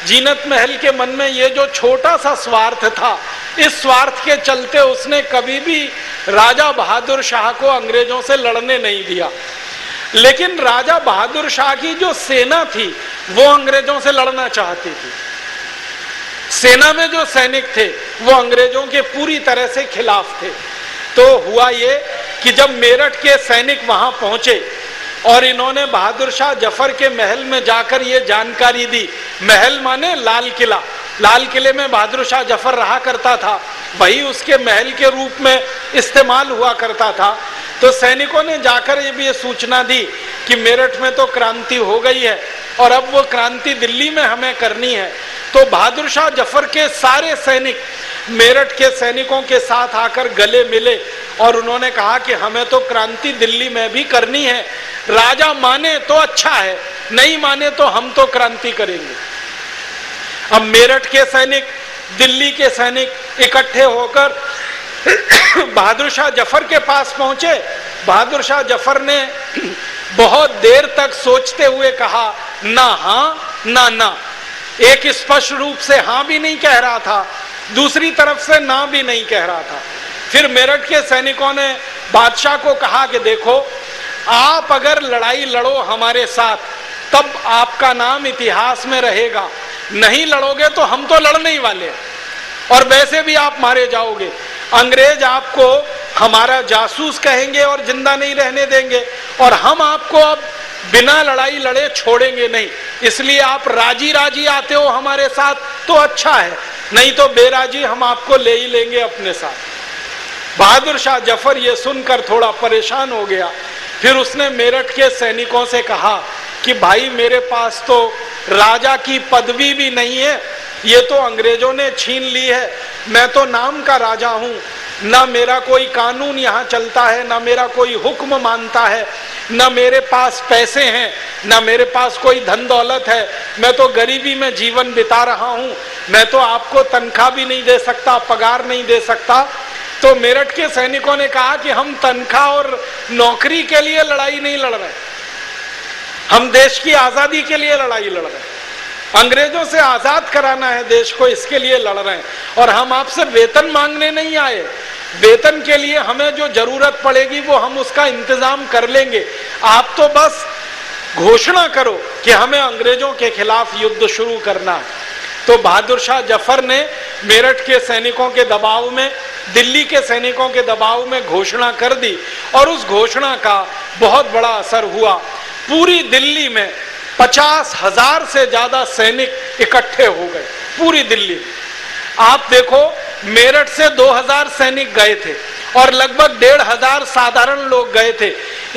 जीनत महल के मन में ये जो छोटा सा स्वार्थ था, इस स्वार्थ के चलते उसने कभी भी राजा बहादुर शाह को अंग्रेजों से लड़ने नहीं दिया। लेकिन राजा बहादुर शाह की जो सेना थी वो अंग्रेजों से लड़ना चाहती थी। सेना में जो सैनिक थे वो अंग्रेजों के पूरी तरह से खिलाफ थे। तो हुआ ये कि जब मेरठ के सैनिक वहां पहुंचे और इन्होंने बहादुर शाह जफर के महल में जाकर ये जानकारी दी, महल माने लाल किला, लाल किले में बहादुर शाह जफर रहा करता था, वही उसके महल के रूप में इस्तेमाल हुआ करता था। तो सैनिकों ने जाकर ये सूचना दी कि मेरठ में तो क्रांति हो गई है और अब वो क्रांति दिल्ली में हमें करनी है। तो बहादुर शाह जफर के सारे सैनिक मेरठ के सैनिकों के साथ आकर गले मिले और उन्होंने कहा कि हमें तो क्रांति दिल्ली में भी करनी है, राजा माने तो अच्छा है, नहीं माने तो हम तो क्रांति करेंगे। अब मेरठ के सैनिक, दिल्ली के सैनिक इकट्ठे होकर बहादुर शाह जफर के पास पहुंचे। बहादुर शाह जफर ने बहुत देर तक सोचते हुए कहा, ना हाँ ना ना। एक स्पष्ट रूप से हाँ भी नहीं कह रहा था, दूसरी तरफ से ना भी नहीं कह रहा था। फिर मेरठ के सैनिकों ने बादशाह को कहा कि देखो, आप अगर लड़ाई लड़ो हमारे साथ तब आपका नाम इतिहास में रहेगा, नहीं लड़ोगे तो हम तो लड़ने ही वाले और वैसे भी आप मारे जाओगे। अंग्रेज आपको हमारा जासूस कहेंगे और जिंदा नहीं रहने देंगे और हम आपको अब बिना लड़ाई लड़े छोड़ेंगे नहीं। इसलिए आप राजी राजी आते हो हमारे साथ तो अच्छा है, नहीं तो बेराजी हम आपको ले ही लेंगे अपने साथ। बहादुर शाह जफर ये सुनकर थोड़ा परेशान हो गया। फिर उसने मेरठ के सैनिकों से कहा कि भाई मेरे पास तो राजा की पदवी भी नहीं है, ये तो अंग्रेजों ने छीन ली है। मैं तो नाम का राजा हूँ, ना मेरा कोई कानून यहाँ चलता है, ना मेरा कोई हुक्म मानता है, ना मेरे पास पैसे हैं, ना मेरे पास कोई धन दौलत है। मैं तो गरीबी में जीवन बिता रहा हूँ, मैं तो आपको तनख्वाह भी नहीं दे सकता, पगार नहीं दे सकता। तो मेरठ के सैनिकों ने कहा कि हम तनख्वाह और नौकरी के लिए लड़ाई नहीं लड़ रहे, हम देश की आजादी के लिए लड़ाई लड़ रहे हैं, अंग्रेजों से आजाद कराना है देश को, इसके लिए लड़ रहे हैं। और हम आपसे वेतन मांगने नहीं आए, वेतन के लिए हमें जो जरूरत पड़ेगी वो हम उसका इंतजाम कर लेंगे। आप तो बस घोषणा करो कि हमें अंग्रेजों के खिलाफ युद्ध शुरू करना है। तो बहादुर शाह जफर ने मेरठ के सैनिकों के दबाव में, दिल्ली के सैनिकों के दबाव में घोषणा कर दी और उस घोषणा का बहुत बड़ा असर हुआ। पूरी दिल्ली में 50,000 से ज्यादा सैनिक इकट्ठे हो गए पूरी दिल्ली में। आप देखो, मेरठ से 2000 सैनिक गए थे और लगभग 1500 साधारण लोग गए थे।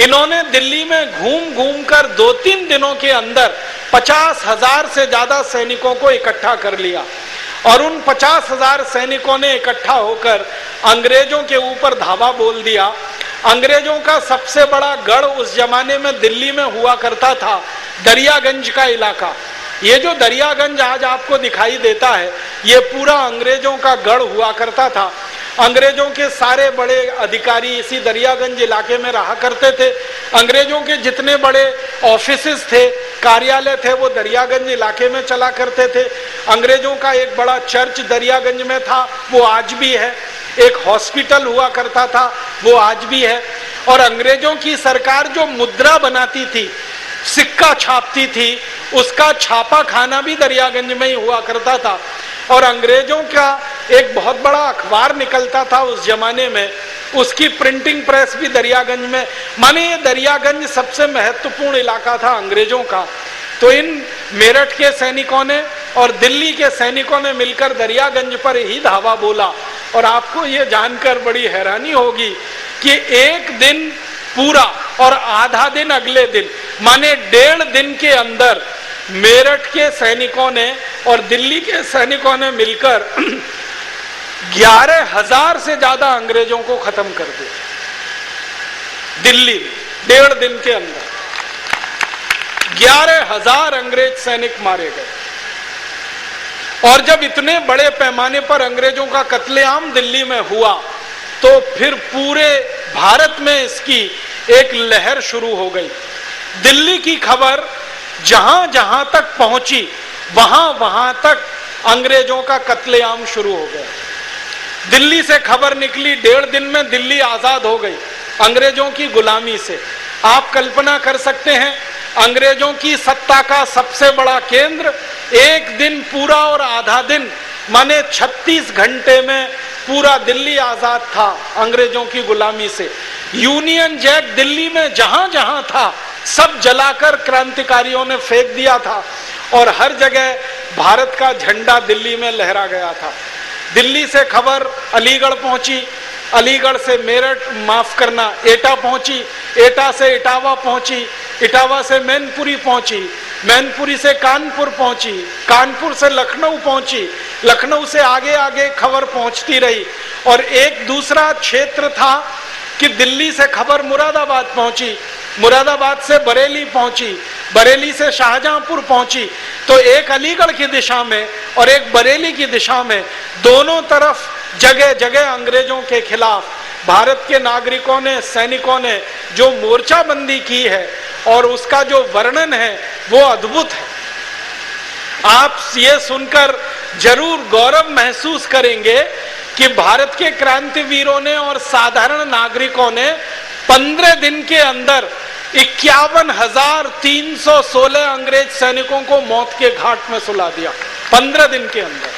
इन्होंने दिल्ली में घूम घूम कर 2-3 दिनों के अंदर 50,000 से ज्यादा सैनिकों को इकट्ठा कर लिया और उन 50,000 सैनिकों ने इकट्ठा होकर अंग्रेजों के ऊपर धावा बोल दिया। अंग्रेजों का सबसे बड़ा गढ़ उस जमाने में दिल्ली में हुआ करता था दरियागंज का इलाका। ये जो दरियागंज आज आपको दिखाई देता है, ये पूरा अंग्रेजों का गढ़ हुआ करता था। अंग्रेजों के सारे बड़े अधिकारी इसी दरियागंज इलाके में रहा करते थे। अंग्रेजों के जितने बड़े ऑफिसेस थे, कार्यालय थे, वो दरियागंज इलाके में चला करते थे। अंग्रेजों का एक बड़ा चर्च दरियागंज में था, वो आज भी है। एक हॉस्पिटल हुआ करता था, वो आज भी है। और अंग्रेजों की सरकार जो मुद्रा बनाती थी, सिक्का छापती थी, उसका छापा खाना भी दरियागंज में ही हुआ करता था। और अंग्रेजों का एक बहुत बड़ा अखबार निकलता था उस जमाने में, उसकी प्रिंटिंग प्रेस भी दरियागंज में। माने ये दरियागंज सबसे महत्वपूर्ण इलाका था अंग्रेजों का। तो इन मेरठ के सैनिकों ने और दिल्ली के सैनिकों ने मिलकर दरियागंज पर ही धावा बोला। और आपको ये जानकर बड़ी हैरानी होगी कि एक दिन पूरा और आधा दिन अगले दिन, माने 1.5 दिन के अंदर मेरठ के सैनिकों ने और दिल्ली के सैनिकों ने मिलकर 11,000 से ज्यादा अंग्रेजों को खत्म कर दिया। दिल्ली में 1.5 दिन के अंदर 11,000 अंग्रेज सैनिक मारे गए। और जब इतने बड़े पैमाने पर अंग्रेजों का कत्लेआम दिल्ली में हुआ तो फिर पूरे भारत में इसकी एक लहर शुरू हो गई। दिल्ली की खबर जहां जहां तक पहुंची वहां वहां तक अंग्रेजों का कत्लेआम शुरू हो गया। दिल्ली से खबर निकली, 1.5 दिन में दिल्ली आजाद हो गई अंग्रेजों की गुलामी से। आप कल्पना कर सकते हैं, अंग्रेजों की सत्ता का सबसे बड़ा केंद्र एक दिन पूरा और आधा दिन, माने 36 घंटे में पूरा दिल्ली आजाद था अंग्रेजों की गुलामी से। यूनियन जैक दिल्ली में जहां जहां था सब जलाकर क्रांतिकारियों ने फेंक दिया था और हर जगह भारत का झंडा दिल्ली में लहरा गया था। दिल्ली से खबर अलीगढ़ पहुंची, अलीगढ़ से मेरठ, माफ करना, एटा पहुंची, एटा से इटावा पहुंची, इटावा से मैनपुरी पहुंची, मैनपुरी से कानपुर पहुंची, कानपुर से लखनऊ पहुंची, लखनऊ से आगे आगे खबर पहुंचती रही। और एक दूसरा क्षेत्र था कि दिल्ली से खबर मुरादाबाद पहुंची, मुरादाबाद से बरेली पहुंची, बरेली से शाहजहांपुर पहुंची। तो एक अलीगढ़ की दिशा में और एक बरेली की दिशा में, दोनों तरफ जगह जगह अंग्रेजों के खिलाफ भारत के नागरिकों ने, सैनिकों ने जो मोर्चाबंदी की है और उसका जो वर्णन है वो अद्भुत है। आप ये सुनकर जरूर गौरव महसूस करेंगे कि भारत के क्रांतिवीरों ने और साधारण नागरिकों ने 15 दिन के अंदर 51,316 अंग्रेज सैनिकों को मौत के घाट में सुला दिया, 15 दिन के अंदर।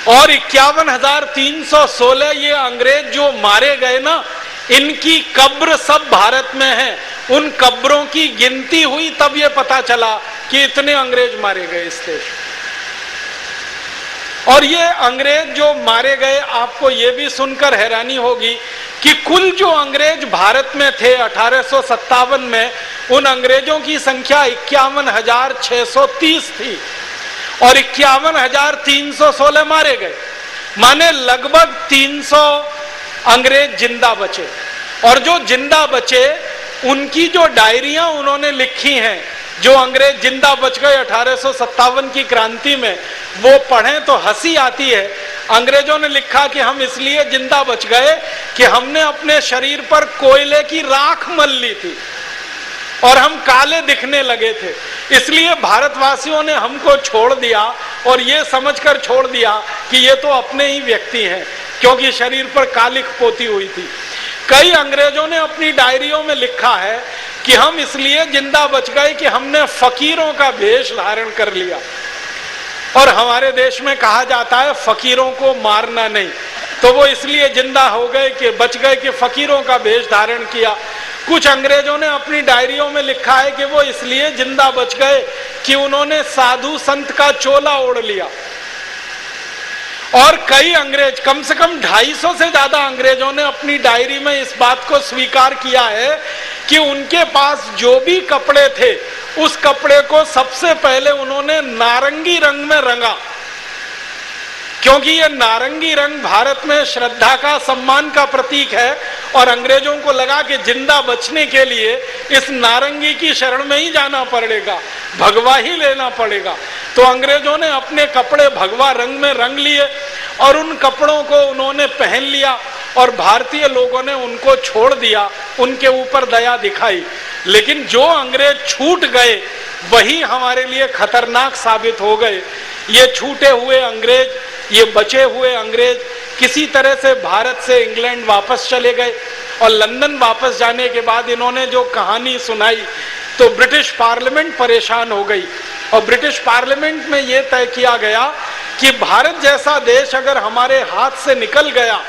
और 51,316 ये अंग्रेज जो मारे गए ना, इनकी कब्र सब भारत में है। उन कब्रों की गिनती हुई तब ये पता चला कि इतने अंग्रेज मारे गए इस देश। और ये अंग्रेज जो मारे गए, आपको ये भी सुनकर हैरानी होगी कि कुल जो अंग्रेज भारत में थे 1857 में, उन अंग्रेजों की संख्या 51,630 थी और 51,316 मारे गए, माने लगभग 300 अंग्रेज जिंदा बचे। और जो जिंदा बचे उनकी जो डायरियां उन्होंने लिखी हैं, जो अंग्रेज जिंदा बच गए 1857 की क्रांति में, वो पढ़ें तो हंसी आती है। अंग्रेजों ने लिखा कि हम इसलिए जिंदा बच गए कि हमने अपने शरीर पर कोयले की राख मल ली थी और हम काले दिखने लगे थे, इसलिए भारतवासियों ने हमको छोड़ दिया और ये समझकर छोड़ दिया कि ये तो अपने ही व्यक्ति हैं, क्योंकि शरीर पर कालिख पोती हुई थी। कई अंग्रेजों ने अपनी डायरियों में लिखा है कि हम इसलिए जिंदा बच गए कि हमने फकीरों का वेश धारण कर लिया। और हमारे देश में कहा जाता है फकीरों को मारना नहीं, तो वो इसलिए जिंदा हो गए कि बच गए कि फकीरों का वेश धारण किया। कुछ अंग्रेजों ने अपनी डायरियों में लिखा है कि वो इसलिए जिंदा बच गए कि उन्होंने साधु संत का चोला ओढ़ लिया। और कई अंग्रेज, कम से कम 250 से ज्यादा अंग्रेजों ने अपनी डायरी में इस बात को स्वीकार किया है कि उनके पास जो भी कपड़े थे उस कपड़े को सबसे पहले उन्होंने नारंगी रंग में रंगा, क्योंकि ये नारंगी रंग भारत में श्रद्धा का, सम्मान का प्रतीक है। और अंग्रेजों को लगा कि जिंदा बचने के लिए इस नारंगी की शरण में ही जाना पड़ेगा, भगवा ही लेना पड़ेगा। तो अंग्रेजों ने अपने कपड़े भगवा रंग में रंग लिए और उन कपड़ों को उन्होंने पहन लिया और भारतीय लोगों ने उनको छोड़ दिया, उनके ऊपर दया दिखाई। लेकिन जो अंग्रेज छूट गए वही हमारे लिए खतरनाक साबित हो गए। ये छूटे हुए अंग्रेज, ये बचे हुए अंग्रेज किसी तरह से भारत से इंग्लैंड वापस चले गए और लंदन वापस जाने के बाद इन्होंने जो कहानी सुनाई तो ब्रिटिश पार्लियामेंट परेशान हो गई। और ब्रिटिश पार्लियामेंट में ये तय किया गया कि भारत जैसा देश अगर हमारे हाथ से निकल गया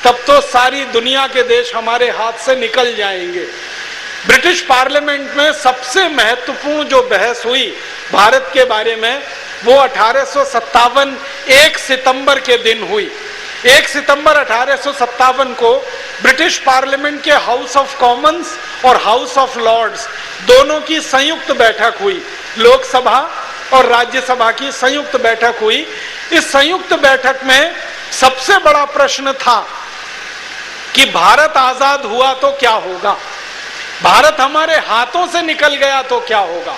तब तो सारी दुनिया के देश हमारे हाथ से निकल जाएंगे। ब्रिटिश पार्लियामेंट में सबसे महत्वपूर्ण जो बहस हुई भारत के बारे में, वो 1857 1 सितंबर के दिन हुई। 1 सितंबर 1857 को ब्रिटिश पार्लियामेंट के हाउस ऑफ कॉमन्स और हाउस ऑफ लॉर्ड्स दोनों की संयुक्त बैठक हुई। लोकसभा और राज्यसभा की संयुक्त बैठक हुई। इस संयुक्त बैठक में सबसे बड़ा प्रश्न था कि भारत आजाद हुआ तो क्या होगा, भारत हमारे हाथों से निकल गया तो क्या होगा।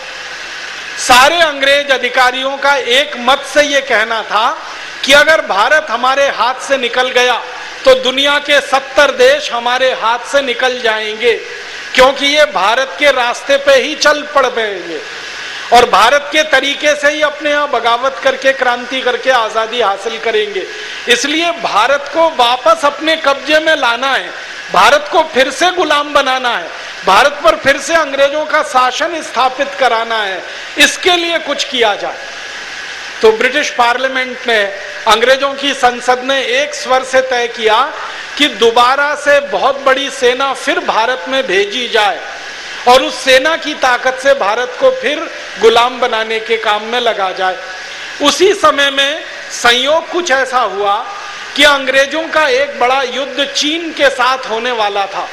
सारे अंग्रेज अधिकारियों का एक मत से यह कहना था कि अगर भारत हमारे हाथ से निकल गया तो दुनिया के 70 देश हमारे हाथ से निकल जाएंगे, क्योंकि ये भारत के रास्ते पे ही चल पड़ेंगे और भारत के तरीके से ही अपने यहाँ बगावत करके, क्रांति करके आजादी हासिल करेंगे। इसलिए भारत को वापस अपने कब्जे में लाना है, भारत को फिर से गुलाम बनाना है, भारत पर फिर से अंग्रेजों का शासन स्थापित कराना है, इसके लिए कुछ किया जाए। तो ब्रिटिश पार्लियामेंट ने, अंग्रेजों की संसद ने एक स्वर से तय किया कि दोबारा से बहुत बड़ी सेना फिर भारत में भेजी जाए और उस सेना की ताकत से भारत को फिर गुलाम बनाने के काम में लगा जाए। उसी समय में संयोग कुछ ऐसा हुआ कि अंग्रेजों का एक बड़ा युद्ध चीन के साथ होने वाला था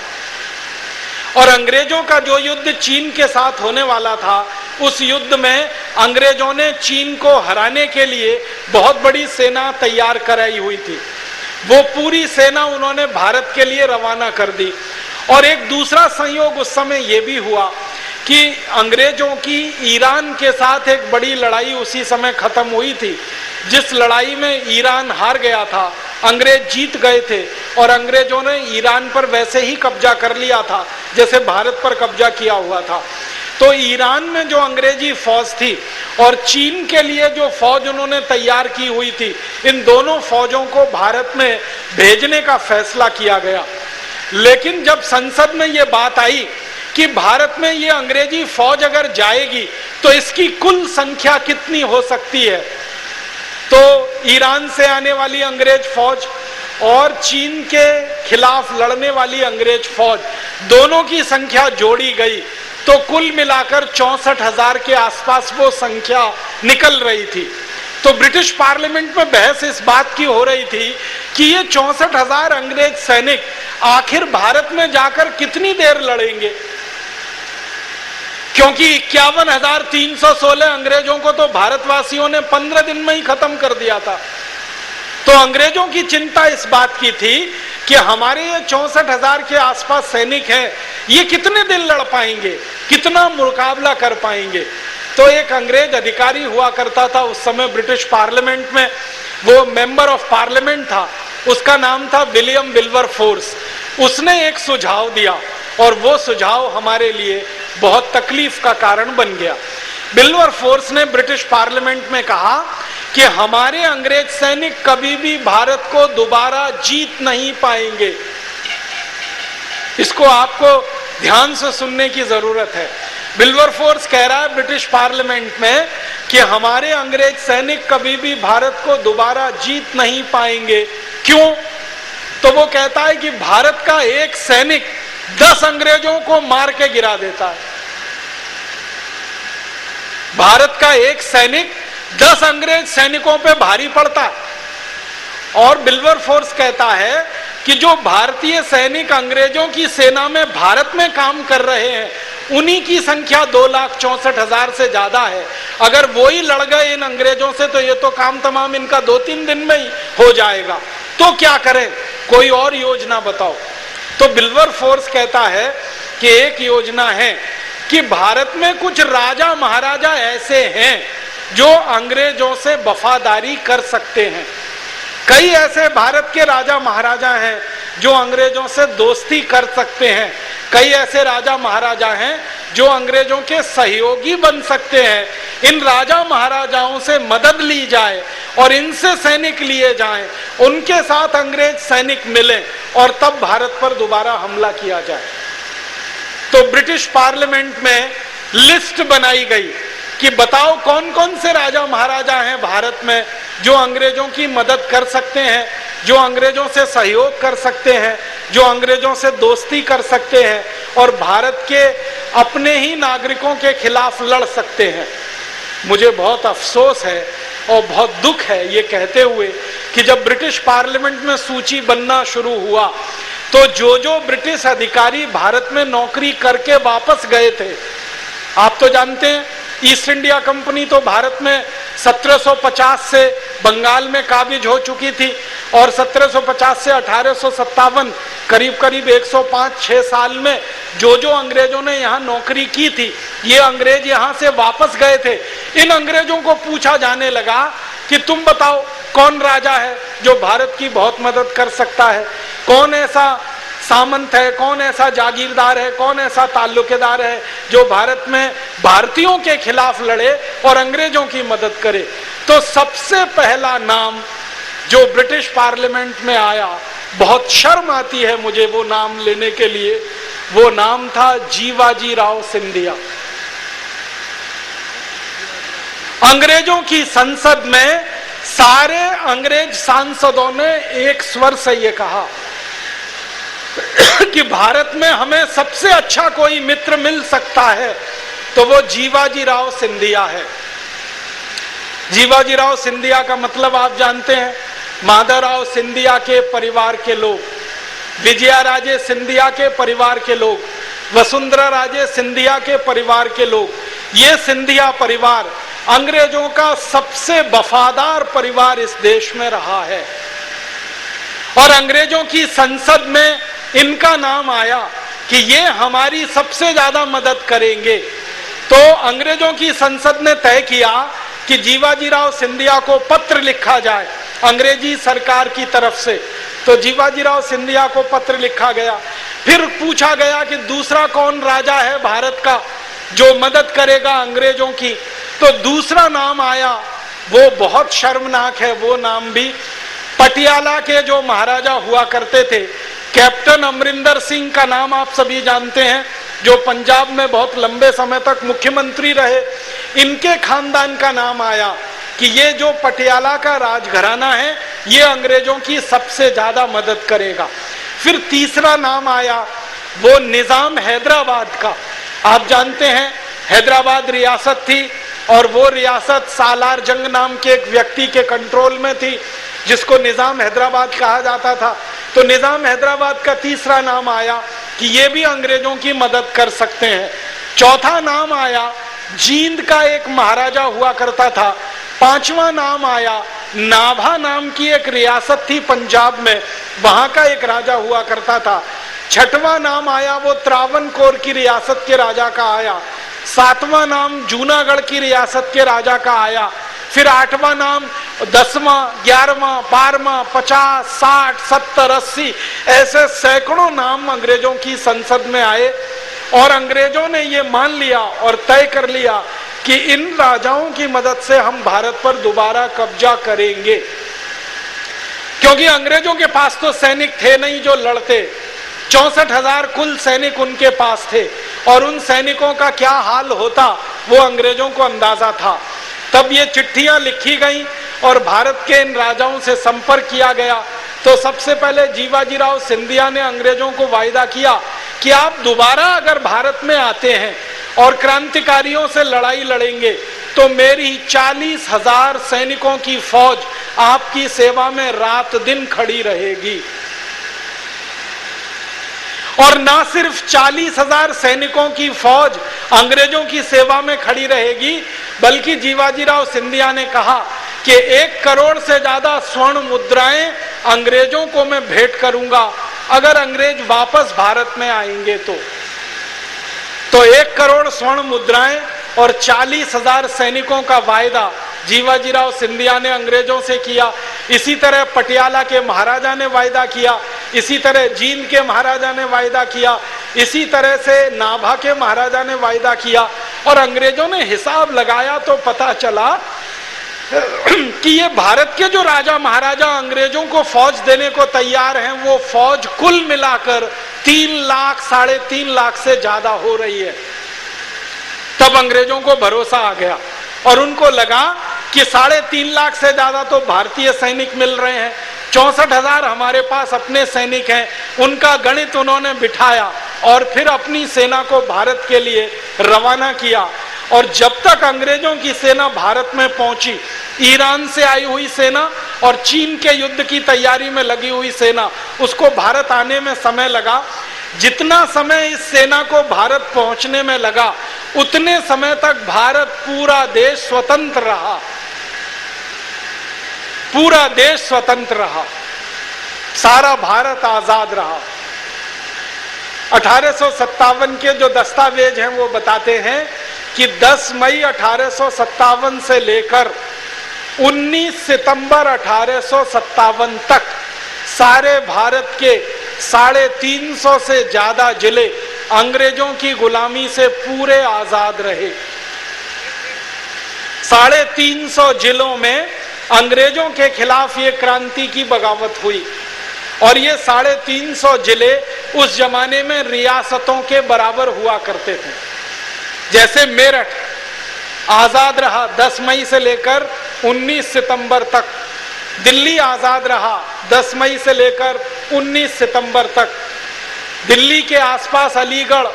और अंग्रेजों का जो युद्ध चीन के साथ होने वाला था, उस युद्ध में अंग्रेजों ने चीन को हराने के लिए बहुत बड़ी सेना तैयार कराई हुई थी। वो पूरी सेना उन्होंने भारत के लिए रवाना कर दी। और एक दूसरा संयोग उस समय ये भी हुआ कि अंग्रेजों की ईरान के साथ एक बड़ी लड़ाई उसी समय खत्म हुई थी, जिस लड़ाई में ईरान हार गया था, अंग्रेज जीत गए थे और अंग्रेजों ने ईरान पर वैसे ही कब्जा कर लिया था जैसे भारत पर कब्जा किया हुआ था। तो ईरान में जो अंग्रेजी फौज थी और चीन के लिए जो फौज उन्होंने तैयार की हुई थी, इन दोनों फौजों को भारत में भेजने का फैसला किया गया। लेकिन जब संसद में ये बात आई कि भारत में ये अंग्रेजी फौज अगर जाएगी तो इसकी कुल संख्या कितनी हो सकती है, तो ईरान से आने वाली अंग्रेज फौज और चीन के खिलाफ लड़ने वाली अंग्रेज फौज, दोनों की संख्या जोड़ी गई तो कुल मिलाकर 64,000 के आसपास वो संख्या निकल रही थी। तो ब्रिटिश पार्लियामेंट में बहस इस बात की हो रही थी कि ये 64,000 अंग्रेज सैनिक आखिर भारत में जाकर कितनी देर लड़ेंगे, क्योंकि 51,316 अंग्रेजों को तो भारतवासियों ने 15 दिन में ही खत्म कर दिया था। तो अंग्रेजों की चिंता इस बात की थी कि हमारे ये 64,000 के आसपास सैनिक हैं, ये कितने दिन लड़ पाएंगे, कितना मुकाबला कर पाएंगे। तो एक अंग्रेज अधिकारी हुआ करता था उस समय ब्रिटिश पार्लियामेंट में, वो मेंबर ऑफ पार्लियामेंट था, उसका नाम था विलियम विल्बरफोर्स। उसने एक सुझाव दिया और वो सुझाव हमारे लिए बहुत तकलीफ का कारण बन गया। विल्बरफोर्स ने ब्रिटिश पार्लियामेंट में कहा कि हमारे अंग्रेज सैनिक कभी भी भारत को दोबारा जीत नहीं पाएंगे। इसको आपको ध्यान से सुनने की जरूरत है। विल्बरफोर्स कह रहा है ब्रिटिश पार्लियामेंट में कि हमारे अंग्रेज सैनिक कभी भी भारत को दोबारा जीत नहीं पाएंगे। क्यों? तो वो कहता है कि भारत का एक सैनिक 10 अंग्रेजों को मार के गिरा देता है। भारत का एक सैनिक 10 अंग्रेज सैनिकों पे भारी पड़ता है। और विल्बरफोर्स कहता है कि जो भारतीय सैनिक अंग्रेजों की सेना में भारत में काम कर रहे हैं, उन्हीं की संख्या 2,64,000 से ज्यादा है। अगर वो ही लड़ गए इन अंग्रेजों से तो ये तो काम तमाम इनका 2-3 दिन में ही हो जाएगा। तो क्या करें, कोई और योजना बताओ। तो विल्बरफोर्स कहता है कि एक योजना है कि भारत में कुछ राजा महाराजा ऐसे हैं जो अंग्रेजों से वफादारी कर सकते हैं। कई ऐसे भारत के राजा महाराजा हैं जो अंग्रेजों से दोस्ती कर सकते हैं। कई ऐसे राजा महाराजा हैं जो अंग्रेजों के सहयोगी बन सकते हैं। इन राजा महाराजाओं से मदद ली जाए और इनसे सैनिक लिए जाएं, उनके साथ अंग्रेज सैनिक मिलें और तब भारत पर दोबारा हमला किया जाए। तो ब्रिटिश पार्लियामेंट में लिस्ट बनाई गई कि बताओ कौन कौन से राजा महाराजा हैं भारत में जो अंग्रेजों की मदद कर सकते हैं, जो अंग्रेजों से सहयोग कर सकते हैं, जो अंग्रेजों से दोस्ती कर सकते हैं और भारत के अपने ही नागरिकों के खिलाफ लड़ सकते हैं। मुझे बहुत अफसोस है और बहुत दुख है ये कहते हुए कि जब ब्रिटिश पार्लियामेंट में सूची बनना शुरू हुआ तो जो ब्रिटिश अधिकारी भारत में नौकरी करके वापस गए थे, आप तो जानते हैं ईस्ट इंडिया कंपनी तो भारत में 1750 से बंगाल में काबिज हो चुकी थी और 1750 से 1857 करीब करीब 105-6 साल में जो अंग्रेजों ने यहाँ नौकरी की थी, ये अंग्रेज यहाँ से वापस गए थे। इन अंग्रेजों को पूछा जाने लगा कि तुम बताओ कौन राजा है जो भारत की बहुत मदद कर सकता है, कौन ऐसा सामंत है, कौन ऐसा जागीरदार है, कौन ऐसा ताल्लुकेदार है जो भारत में भारतीयों के खिलाफ लड़े और अंग्रेजों की मदद करे। तो सबसे पहला नाम जो ब्रिटिश पार्लियामेंट में आया, बहुत शर्म आती है मुझे वो नाम लेने के लिए, वो नाम था जीवाजी राव सिंधिया। अंग्रेजों की संसद में सारे अंग्रेज सांसदों ने एक स्वर से ये कहा कि भारत में हमें सबसे अच्छा कोई मित्र मिल सकता है तो वो जीवाजी राव सिंधिया है। जीवाजी राव सिंधिया का मतलब आप जानते हैं, माधवराव सिंधिया के परिवार के लोग, विजया राजे सिंधिया के परिवार के लोग, वसुंधरा राजे सिंधिया के परिवार के लोग, ये सिंधिया परिवार अंग्रेजों का सबसे वफादार परिवार इस देश में रहा है। और अंग्रेजों की संसद में इनका नाम आया कि ये हमारी सबसे ज्यादा मदद करेंगे। तो अंग्रेजों की संसद ने तय किया कि जीवाजी राव सिंधिया को पत्र लिखा जाए अंग्रेजी सरकार की तरफ से। तो जीवाजी राव सिंधिया को पत्र लिखा गया। फिर पूछा गया कि दूसरा कौन राजा है भारत का जो मदद करेगा अंग्रेजों की। तो दूसरा नाम आया, वो बहुत शर्मनाक है, वो नाम भी पटियाला के जो महाराजा हुआ करते थे, कैप्टन अमरिंदर सिंह का नाम आप सभी जानते हैं, जो पंजाब में बहुत लंबे समय तक मुख्यमंत्री रहे। इनके खानदान का नाम आया कि ये जो पटियाला का राजघराना है ये अंग्रेजों की सबसे ज्यादा मदद करेगा। फिर तीसरा नाम आया वो निजाम हैदराबाद का। आप जानते हैं हैदराबाद रियासत थी और वो रियासत सालार जंग नाम के एक व्यक्ति के कंट्रोल में थी जिसको निजाम हैदराबाद कहा जाता था। तो निजाम हैदराबाद का तीसरा नाम आया कि ये भी अंग्रेजों की मदद कर सकते हैं। चौथा नाम आया जींद का एक महाराजा हुआ करता था। पांचवा नाम आया नाभा नाम की एक रियासत थी पंजाब में, वहां का एक राजा हुआ करता था। छठवां नाम आया वो त्रावणकोर की रियासत के राजा का आया। सातवां नाम जूनागढ़ की रियासत के राजा का आया। फिर आठवां नाम, 10वां, 11वां, 12वां, 50, 60, 70, 80 ऐसे सैकड़ों नाम अंग्रेजों की संसद में आए और अंग्रेजों ने ये मान लिया और तय कर लिया कि इन राजाओं की मदद से हम भारत पर दोबारा कब्जा करेंगे। क्योंकि अंग्रेजों के पास तो सैनिक थे नहीं जो लड़ते, 64,000 कुल सैनिक उनके पास थे और उन सैनिकों का क्या हाल होता वो अंग्रेजों को अंदाजा था। तब ये चिट्ठियां लिखी गई और भारत के इन राजाओं से संपर्क किया गया। तो सबसे पहले जीवाजी राव सिंधिया ने अंग्रेजों को वायदा किया कि आप दोबारा अगर भारत में आते हैं और क्रांतिकारियों से लड़ाई लड़ेंगे तो मेरी 40,000 सैनिकों की फौज आपकी सेवा में रात दिन खड़ी रहेगी। और ना सिर्फ 40,000 सैनिकों की फौज अंग्रेजों की सेवा में खड़ी रहेगी, बल्कि जीवाजी राव सिंधिया ने कहा कि 1 करोड़ से ज्यादा स्वर्ण मुद्राएं अंग्रेजों को मैं भेंट करूंगा अगर अंग्रेज वापस भारत में आएंगे तो 1 करोड़ स्वर्ण मुद्राएं और 40,000 सैनिकों का वायदा जीवाजी राव सिंधिया ने अंग्रेजों से किया। इसी तरह पटियाला के महाराजा ने वायदा किया, इसी तरह जींद के महाराजा ने वायदा किया, इसी तरह से नाभा के महाराजा ने वायदा किया। और अंग्रेजों ने हिसाब लगाया तो पता चला कि ये भारत के जो राजा महाराजा अंग्रेजों को फौज देने को तैयार हैं, वो फौज कुल मिलाकर 3 लाख 3.5 लाख से ज्यादा हो रही है। तब अंग्रेजों को भरोसा आ गया और उनको लगा कि 3.5 लाख से ज्यादा तो भारतीय सैनिक मिल रहे हैं, 64,000 हमारे पास अपने सैनिक हैं। उनका गणित उन्होंने बिठाया और फिर अपनी सेना को भारत के लिए रवाना किया। और जब तक अंग्रेजों की सेना भारत में पहुंची, ईरान से आई हुई सेना और चीन के युद्ध की तैयारी में लगी हुई सेना, उसको भारत आने में समय लगा। जितना समय इस सेना को भारत पहुंचने में लगा, उतने समय तक भारत पूरा देश स्वतंत्र रहा, पूरा देश स्वतंत्र रहा, सारा भारत आजाद रहा। 1857 के जो दस्तावेज हैं वो बताते हैं कि 10 मई 1857 से लेकर 19 सितंबर 1857 तक सारे भारत के 350 से ज्यादा जिले अंग्रेजों की गुलामी से पूरे आजाद रहे। 350 जिलों में अंग्रेजों के खिलाफ ये क्रांति की बगावत हुई और ये 350 जिले उस जमाने में रियासतों के बराबर हुआ करते थे। जैसे मेरठ आजाद रहा 10 मई से लेकर 19 सितंबर तक, दिल्ली आजाद रहा 10 मई से लेकर 19 सितंबर तक, दिल्ली के आसपास अलीगढ़,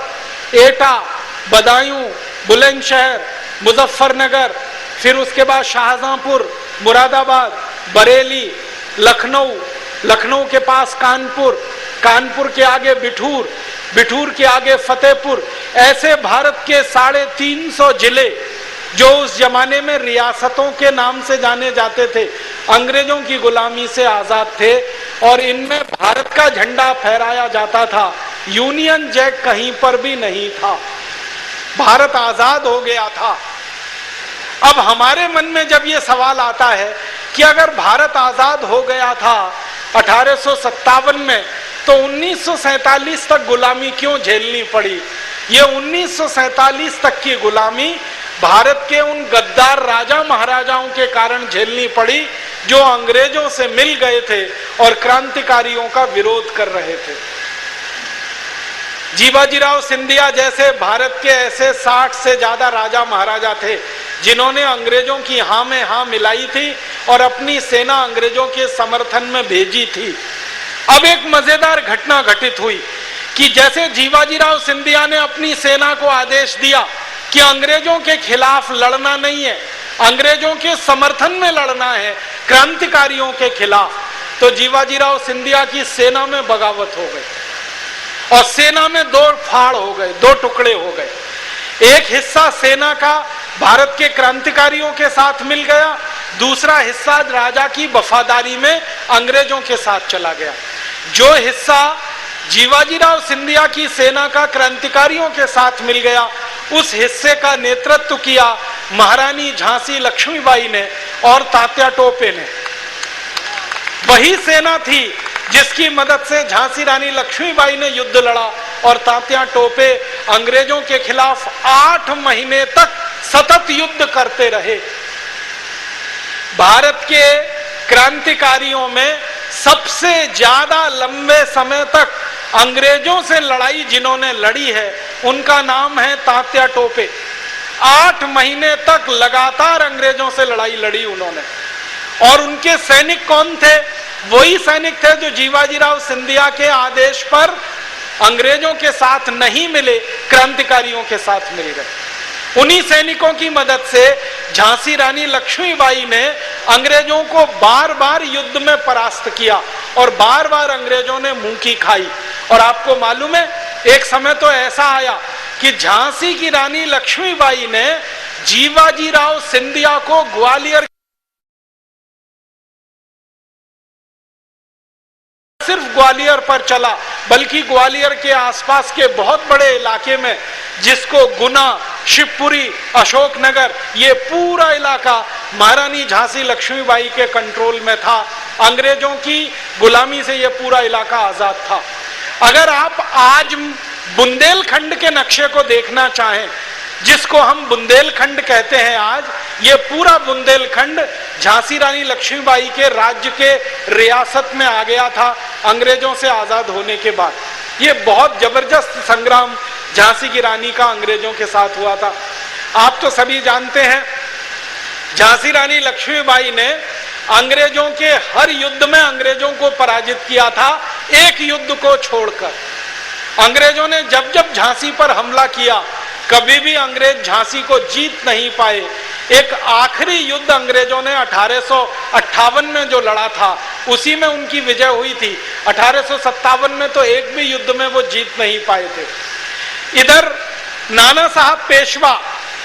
एटा, बदायूं, बुलंदशहर, मुजफ्फरनगर, फिर उसके बाद शाहजहांपुर, मुरादाबाद, बरेली, लखनऊ, लखनऊ के पास कानपुर, कानपुर के आगे बिठूर, बिठूर के आगे फतेहपुर, ऐसे भारत के 350 जिले जो उस जमाने में रियासतों के नाम से जाने जाते थे, अंग्रेजों की गुलामी से आजाद थे और इनमें भारत का झंडा फहराया जाता था। यूनियन जैक कहीं पर भी नहीं था, भारत आजाद हो गया था। अब हमारे मन में जब ये सवाल आता है कि अगर भारत आजाद हो गया था 1857 में, तो 1947 तक गुलामी क्यों झेलनी पड़ी? ये 1947 तक की गुलामी भारत के उन गद्दार राजा महाराजाओं के कारण झेलनी पड़ी जो अंग्रेजों से मिल गए थे और क्रांतिकारियों का विरोध कर रहे थे। जीवाजीराव सिंधिया जैसे भारत के ऐसे 60 से ज्यादा राजा महाराजा थे जिन्होंने अंग्रेजों की हाँ में हाँ मिलाई थी और अपनी सेना अंग्रेजों के समर्थन में भेजी थी। अब एक मजेदार घटना घटित हुई कि जैसे जीवाजीराव सिंधिया ने अपनी सेना को आदेश दिया कि अंग्रेजों के खिलाफ लड़ना नहीं है, अंग्रेजों के समर्थन में लड़ना है, क्रांतिकारियों के खिलाफ, तो जीवाजीराव सिंधिया की सेना में बगावत हो गई और सेना में 2 फाड़ हो गए, 2 टुकड़े हो गए। एक हिस्सा सेना का भारत के क्रांतिकारियों के साथ मिल गया, दूसरा हिस्सा राजा की वफादारी में अंग्रेजों के साथ चला गया। जो हिस्सा जीवाजीराव सिंधिया की सेना का क्रांतिकारियों के साथ मिल गया, उस हिस्से का नेतृत्व किया महारानी झांसी लक्ष्मीबाई ने और तात्या टोपे ने। वही सेना थी जिसकी मदद से झांसी रानी लक्ष्मीबाई ने युद्ध लड़ा और तात्या टोपे अंग्रेजों के खिलाफ 8 महीने तक सतत युद्ध करते रहे। भारत के क्रांतिकारियों में सबसे ज्यादा लंबे समय तक अंग्रेजों से लड़ाई जिन्होंने लड़ी है, उनका नाम है तात्या टोपे। 8 महीने तक लगातार अंग्रेजों से लड़ाई लड़ी उन्होंने। और उनके सैनिक कौन थे? वही सैनिक थे जो जीवाजीराव सिंधिया के आदेश पर अंग्रेजों के साथ नहीं मिले, क्रांतिकारियों के साथ मिल गए। उन्हीं सैनिकों की मदद से झांसी रानी लक्ष्मीबाई ने अंग्रेजों को बार बार युद्ध में परास्त किया और बार बार अंग्रेजों ने मुंह की खाई। और आपको मालूम है, एक समय तो ऐसा आया कि झांसी की रानी लक्ष्मीबाई ने जीवाजीराव सिंधिया को ग्वालियर, सिर्फ ग्वालियर पर चला बल्कि ग्वालियर के आसपास के बहुत बड़े इलाके में, जिसको गुना, शिवपुरी, अशोकनगर, ये पूरा इलाका महारानी झांसी लक्ष्मीबाई के कंट्रोल में था। अंग्रेजों की गुलामी से ये पूरा इलाका आजाद था। अगर आप आज बुंदेलखंड के नक्शे को देखना चाहें, जिसको हम बुंदेलखंड कहते हैं आज, ये पूरा बुंदेलखंड झांसी रानी लक्ष्मीबाई के राज्य के रियासत में आ गया था अंग्रेजों से आजाद होने के बाद। ये बहुत जबरदस्त संग्राम झांसी की रानी का अंग्रेजों के साथ हुआ था। आप तो सभी जानते हैं, झांसी रानी लक्ष्मीबाई ने अंग्रेजों के हर युद्ध में अंग्रेजों को पराजित किया था, एक युद्ध को छोड़कर। अंग्रेजों ने जब जब झांसी पर हमला किया, कभी भी अंग्रेज झांसी को जीत नहीं पाए। एक आखिरी युद्ध अंग्रेजों ने 1858 में जो लड़ा था उसी में उनकी विजय हुई थी। 1857 में तो एक भी युद्ध में वो जीत नहीं पाए थे। इधर नाना साहब पेशवा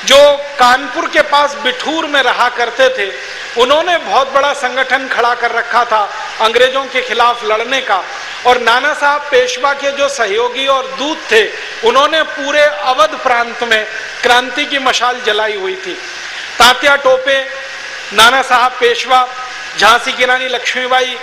जो कानपुर के पास बिठूर में रहा करते थे, उन्होंने बहुत बड़ा संगठन खड़ा कर रखा था अंग्रेजों के खिलाफ लड़ने का। और नाना साहब पेशवा के जो सहयोगी और दूत थे, उन्होंने पूरे अवध प्रांत में क्रांति की मशाल जलाई हुई थी। तात्या टोपे, नाना साहब पेशवा, झांसी की रानी लक्ष्मीबाई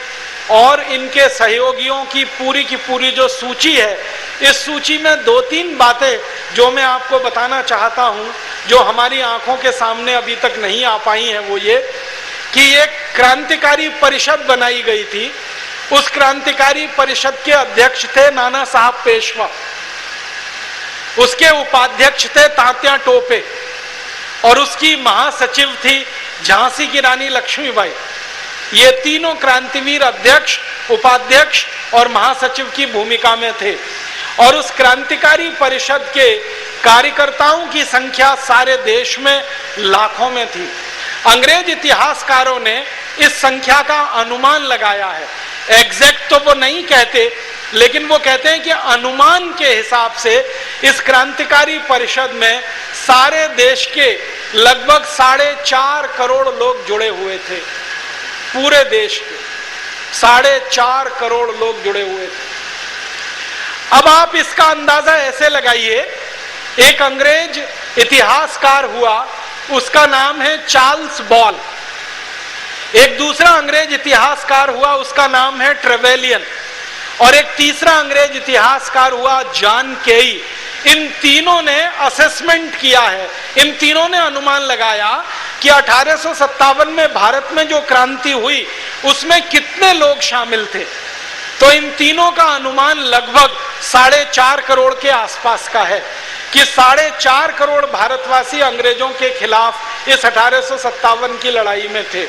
और इनके सहयोगियों की पूरी जो सूची है, इस सूची में 2-3 बातें जो मैं आपको बताना चाहता हूं, जो हमारी आंखों के सामने अभी तक नहीं आ पाई हैं, वो ये कि एक क्रांतिकारी परिषद बनाई गई थी। उस क्रांतिकारी परिषद के अध्यक्ष थे नाना साहब पेशवा, उसके उपाध्यक्ष थे तात्या टोपे और उसकी महासचिव थी झांसी की रानी लक्ष्मीबाई। ये तीनों क्रांतिवीर अध्यक्ष, उपाध्यक्ष और महासचिव की भूमिका में थे। और उस क्रांतिकारी परिषद के कार्यकर्ताओं की संख्या सारे देश में लाखों में थी। अंग्रेज इतिहासकारों ने इस संख्या का अनुमान लगाया है। एग्जैक्ट तो वो नहीं कहते, लेकिन वो कहते हैं कि अनुमान के हिसाब से इस क्रांतिकारी परिषद में सारे देश के लगभग 4.5 करोड़ लोग जुड़े हुए थे। पूरे देश के 4.5 करोड़ लोग जुड़े हुए थे। अब आप इसका अंदाजा ऐसे लगाइए, एक अंग्रेज इतिहासकार हुआ, उसका नाम है चार्ल्स बॉल। एक दूसरा अंग्रेज इतिहासकार हुआ, उसका नाम है ट्रेवेलियन। और एक तीसरा अंग्रेज इतिहासकार हुआ जॉन केई। इन तीनों ने असेसमेंट किया है, इन तीनों ने अनुमान लगाया कि 1857 में भारत में जो क्रांति हुई उसमें कितने लोग शामिल थे। तो इन तीनों का अनुमान लगभग 4.5 करोड़ के आसपास का है कि 4.5 करोड़ भारतवासी अंग्रेजों के खिलाफ इस 1857 की लड़ाई में थे।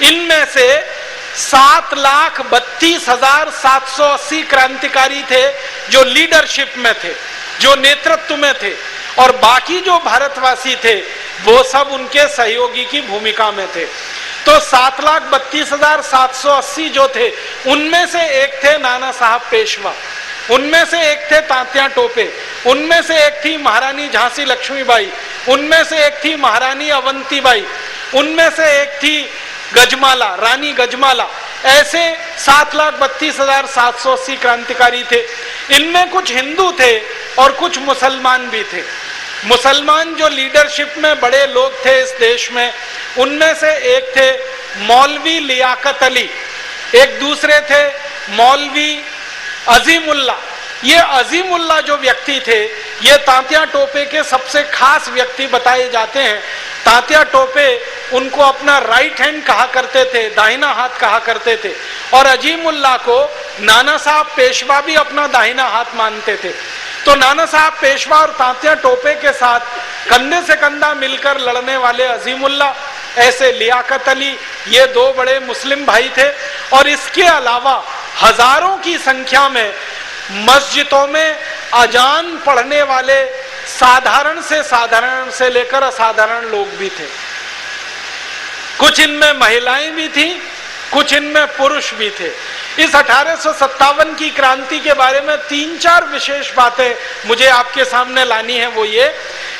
इनमें से 7,32,780 क्रांतिकारी थे जो लीडरशिप में थे, जो नेतृत्व में थे, और बाकी जो भारतवासी थे वो सब उनके सहयोगी की भूमिका में थे। तो 7,32,780 जो थे, उनमें से एक थे नाना साहब पेशवा, उनमें से एक थे तात्या टोपे, उनमें से एक थी महारानी झांसी लक्ष्मीबाई, उनमें से एक थी महारानी अवंतीबाई, उनमें से एक थी गजमाला, रानी गजमाला। ऐसे 7,32,780 क्रांतिकारी थे। इनमें कुछ हिंदू थे और कुछ मुसलमान भी थे। मुसलमान जो लीडरशिप में बड़े लोग थे इस देश में, उनमें से एक थे मौलवी लियाकत अली, एक दूसरे थे मौलवी अजीमुल्ला। ये अजीमुल्ला जो व्यक्ति थे, ये तात्या टोपे के सबसे खास व्यक्ति बताए जाते हैं। तात्या टोपे उनको अपना राइट हैंड कहा करते थे, दाहिना हाथ कहा करते थे, और अजीमुल्ला को नाना साहब पेशवा भी अपना दाहिना हाथ मानते थे। तो नाना साहब पेशवा और तात्या टोपे के साथ कंधे से कंधा मिलकर लड़ने वाले अजीमुल्ला, ऐसे लियाकत अली, ये 2 बड़े मुस्लिम भाई थे। और इसके अलावा हजारों की संख्या में मस्जिदों में अजान पढ़ने वाले साधारण से लेकर असाधारण लोग भी थे। कुछ इनमें महिलाएं भी थी, कुछ इनमें पुरुष भी थे। इस 1857 की क्रांति के बारे में 3-4 विशेष बातें मुझे आपके सामने लानी है। वो ये